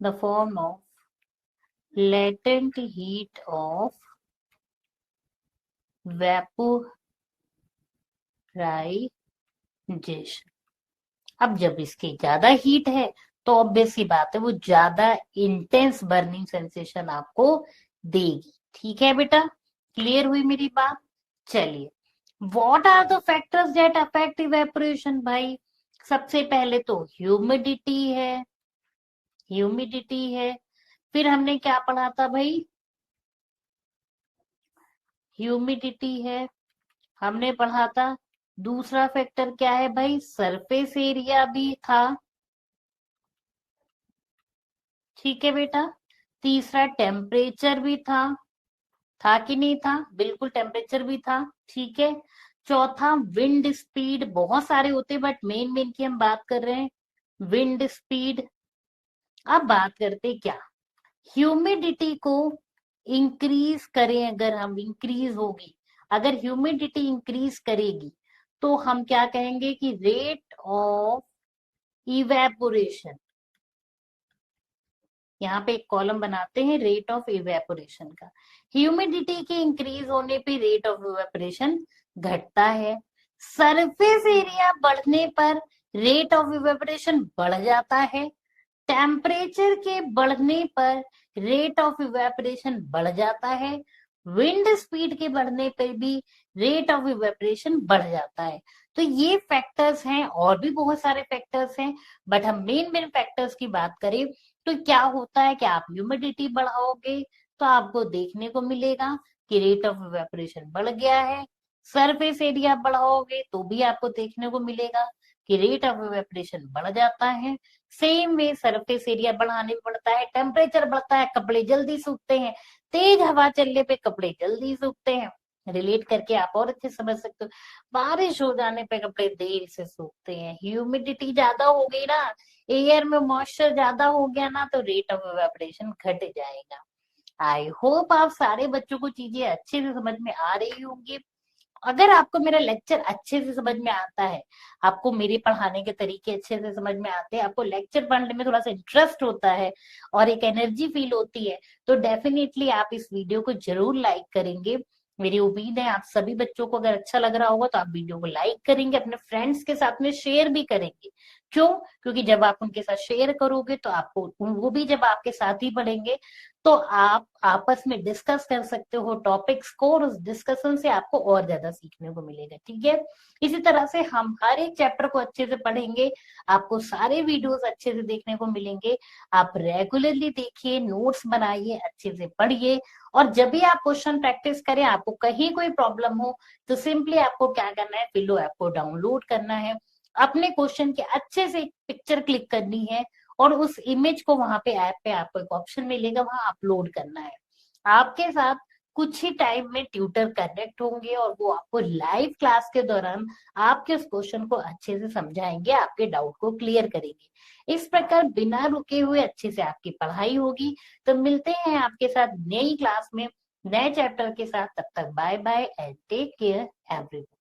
the form of latent heat of vaporization। अब जब इसकी ज्यादा हीट है तो ऑब्वियस सी बात है वो ज्यादा इंटेंस बर्निंग सेंसेशन आपको देगी, ठीक है बेटा। क्लियर हुई मेरी बात। चलिए, what are the factors that affect evaporation भाई। सबसे पहले तो ह्यूमिडिटी है। फिर हमने क्या पढ़ा था भाई, ह्यूमिडिटी है, हमने पढ़ा था। दूसरा फैक्टर क्या है भाई, सरफेस एरिया भी था, ठीक है बेटा। तीसरा टेम्परेचर भी था कि नहीं था, बिल्कुल टेम्परेचर भी था, ठीक है। चौथा विंड स्पीड, बहुत सारे होते बट मेन मेन की हम बात कर रहे हैं, विंड स्पीड, अब बात करते क्या, ह्यूमिडिटी को इंक्रीज करें, अगर हम इंक्रीज होगी, अगर ह्यूमिडिटी इंक्रीज करेगी तो हम क्या कहेंगे कि रेट ऑफ इवेपोरेशन, यहाँ पे एक कॉलम बनाते हैं रेट ऑफ इवेपोरेशन का। ह्यूमिडिटी के इंक्रीज होने पे रेट ऑफ इवेपोरेशन घटता है, सरफेस एरिया बढ़ने पर रेट ऑफ इवेपोरेशन बढ़ जाता है, टेम्परेचर के बढ़ने पर रेट ऑफ इवेपोरेशन बढ़ जाता है, विंड स्पीड के बढ़ने पर भी रेट ऑफ इवेपोरेशन बढ़ जाता है। तो ये फैक्टर्स हैं, और भी बहुत सारे फैक्टर्स हैं, बट हम मेन मेन फैक्टर्स की बात करें तो क्या होता है कि आप ह्यूमिडिटी बढ़ाओगे तो आपको देखने को मिलेगा कि रेट ऑफ इवेपोरेशन बढ़ गया है, सरफेस एरिया बढ़ाओगे तो भी आपको देखने को मिलेगा कि रेट ऑफ इवेपोरेशन बढ़ जाता है। सेम वे सरफेस एरिया बढ़ाने में बढ़ता है, टेम्परेचर बढ़ता है, कपड़े जल्दी सूखते हैं, तेज हवा चलने पे कपड़े जल्दी सूखते हैं, रिलेट करके आप और अच्छे समझ सकते हो, बारिश हो जाने पे कपड़े देर से सूखते हैं, ह्यूमिडिटी ज्यादा हो गई ना, एयर में मॉइस्चर ज्यादा हो गया ना, तो रेट ऑफ इवेपोरेशन घट जाएगा। आई होप आप सारे बच्चों को चीजें अच्छे से समझ में आ रही होंगी। अगर आपको मेरा लेक्चर अच्छे से समझ में आता है, आपको मेरे पढ़ाने के तरीके अच्छे से समझ में आते हैं, आपको लेक्चर पढ़ने में थोड़ा सा इंटरेस्ट होता है और एक एनर्जी फील होती है, तो डेफिनेटली आप इस वीडियो को जरूर लाइक करेंगे। मेरी उम्मीद है आप सभी बच्चों को अगर अच्छा लग रहा होगा तो आप वीडियो को लाइक करेंगे, अपने फ्रेंड्स के साथ में शेयर भी करेंगे। क्यों? क्योंकि जब आप उनके साथ शेयर करोगे तो आपको, वो भी जब आपके साथ ही पढ़ेंगे तो आप आपस में डिस्कस कर सकते हो टॉपिक्स को, और उस डिस्कशन से आपको और ज्यादा सीखने को मिलेगा। ठीक है, इसी तरह से हम हर एक चैप्टर को अच्छे से पढ़ेंगे, आपको सारे वीडियोस अच्छे से देखने को मिलेंगे। आप रेगुलरली देखिए, नोट्स बनाइए, अच्छे से पढ़िए, और जब भी आप क्वेश्चन प्रैक्टिस करें, आपको कहीं कोई प्रॉब्लम हो तो सिंपली आपको क्या करना है, फिलो ऐप को डाउनलोड करना है, अपने क्वेश्चन के अच्छे से एक पिक्चर क्लिक करनी है, और उस इमेज को वहां पे ऐप पे आपको एक ऑप्शन मिलेगा, वहां अपलोड करना है। आपके साथ कुछ ही टाइम में ट्यूटर कनेक्ट होंगे और वो आपको लाइव क्लास के दौरान आपके उस क्वेश्चन को अच्छे से समझाएंगे, आपके डाउट को क्लियर करेंगे। इस प्रकार बिना रुके हुए अच्छे से आपकी पढ़ाई होगी। तो मिलते हैं आपके साथ नई क्लास में नए चैप्टर के साथ, तब तक bye bye and take care everyone.